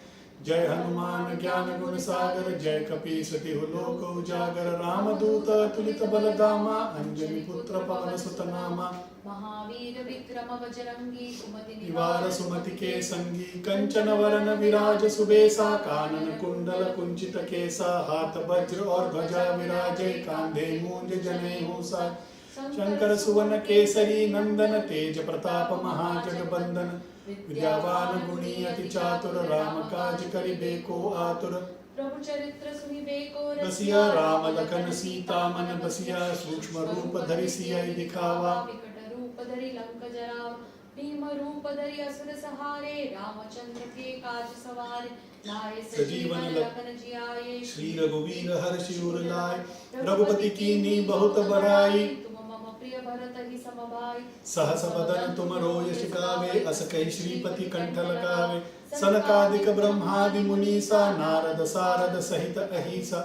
जय हनुमान ज्ञान गुण सागर जय कपीस तिहु लोक उजागर रामदूत तुलित बलधामा अंजनी पुत्र पवन सुत नामा महावीर विक्रम बजरंगी सुमति निवार सुमति के संगी कंचन वरन विराज सुबेसा कानन कुंडल कुंचित केसा हाथ वज्र और ध्वजा विराजे कांधे मूंज जनेऊसा शंकर सुवन केसरी नंदन तेज प्रताप महाजगबंदन विद्यावान गुणी अति चातुर राम काज करिबे को आतुर प्रभु चरित्र सुनिबे को बसिया राम लखन सीता मन बसिया सूक्ष्म रूप धरि सियहि दिखावा विकट रूप धरि लंक जरावा भीम रूप धरि असुर सहारे रामचंद्र के काज सवारे लाए सजीवन लखन जियाए श्री रघुवीर हर्षि उर लाए रघुपति कीन्ही बहुत बड़ाई प्रिय भरत ही समभाई सहस बदन तुम रोयस गावे अस कहि श्रीपति कंठ लगावे सनकादिक ब्रह्मादि मुनीसा नारद सारद सहित अहिसा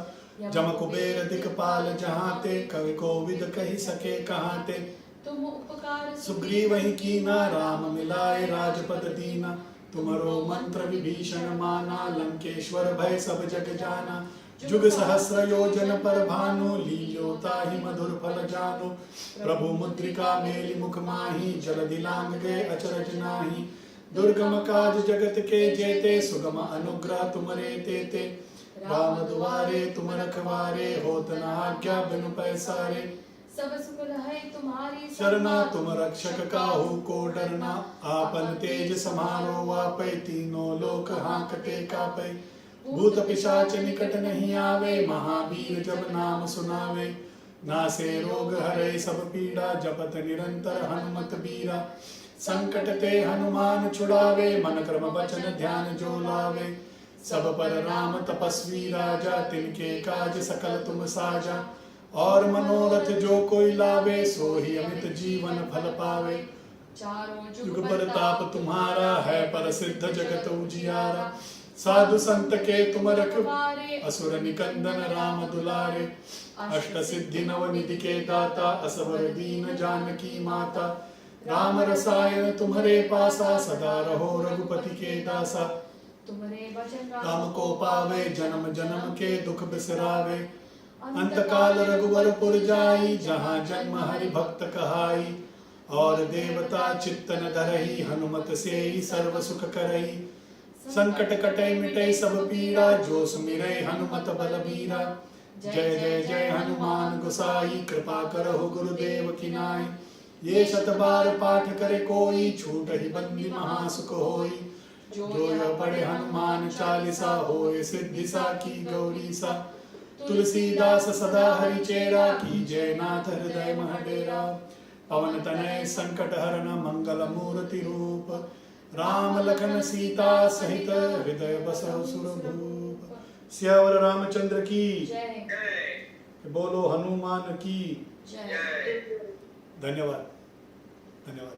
जम कुबेर दिक्पाल जहाँ ते कवि कोविद कहि सके कहाँ ते तुम उपकार सुग्रीव ही कीना राम मिलाए राजपद दीना। तुमरो मंत्र विभीषण माना लंकेश्वर भय सब जग जाना। जुग सहस्र योजन पर भानु लील्यो ताहि मधुर फल जानु। प्रभु मुद्रिका मेलि मुख माहि जलधि लांघ गए अचरज नाही। दुर्गम काज जगत के जेते सुगम अनुग्रह तुमरे तेते। राम दुआरे तुम रखवारे होत न आज्ञा बिनु पैसारे। सब सुख लहै तुम्हारी शरणा तुम रक्षक काहू को डरना। आपन तेज समारो वापै तीनों लोक हांकते कापै। भूत पिशाच निकट नहीं आवे महावीर जब नाम सुनावे। नासे रोग हरै सब पीड़ा जपत निरंतर हनुमत बीरा। संकट ते हनुमान छुड़ावे मन क्रम वचन ध्यान जो लावे। सब पर राम तपस्वी राजा तिनके काज सकल तुम साजा। और मनोरथ जो कोई लावे सोही अमित जीवन फल पावे। चारों जुग परताप तुम्हारा है प्रसिद्ध जगत उजियारा। साधु संत के तुम रखवारे असुर निकंदन राम दुलारे। अष्ट सिद्धि नव निधि के दाता असवर दीन जानकी माता। राम रसायन तुम्हारे पासा सदा रहो रघुपति के दासा। तुम्हारे वचन राम को पावे जन्म जन्म के दुख बिसरावे। अंत काल रघुवरपुर जाई जहाँ जन्म हरि भक्त कहाई। और देवता चित्तन धरहि हनुमत से ही सर्व सुख करई। संकट कटे मिटे सब पीड़ा जो सुमिरै हनुमत बलबीरा। जय जय जय हनुमान गोसाई कृपा करहु गुरुदेव की नाई। ये शत बार पाठ करे कोई छूट ही बंदी महासुख होई। जो यह पढ़े हनुमान चालीसा होए सिद्धि साखी गौरी सा। तुलसीदास सदा हरि चेरा की जय नाथ हृदय मह डेरा। पवन तनय संकट हरन मंगल मूर्ति रूप। राम लखन सीता सहित हृदय बसहु सुरभूप। सियावर रामचंद्र की जय। बोलो हनुमान की जय। धन्यवाद धन्यवाद।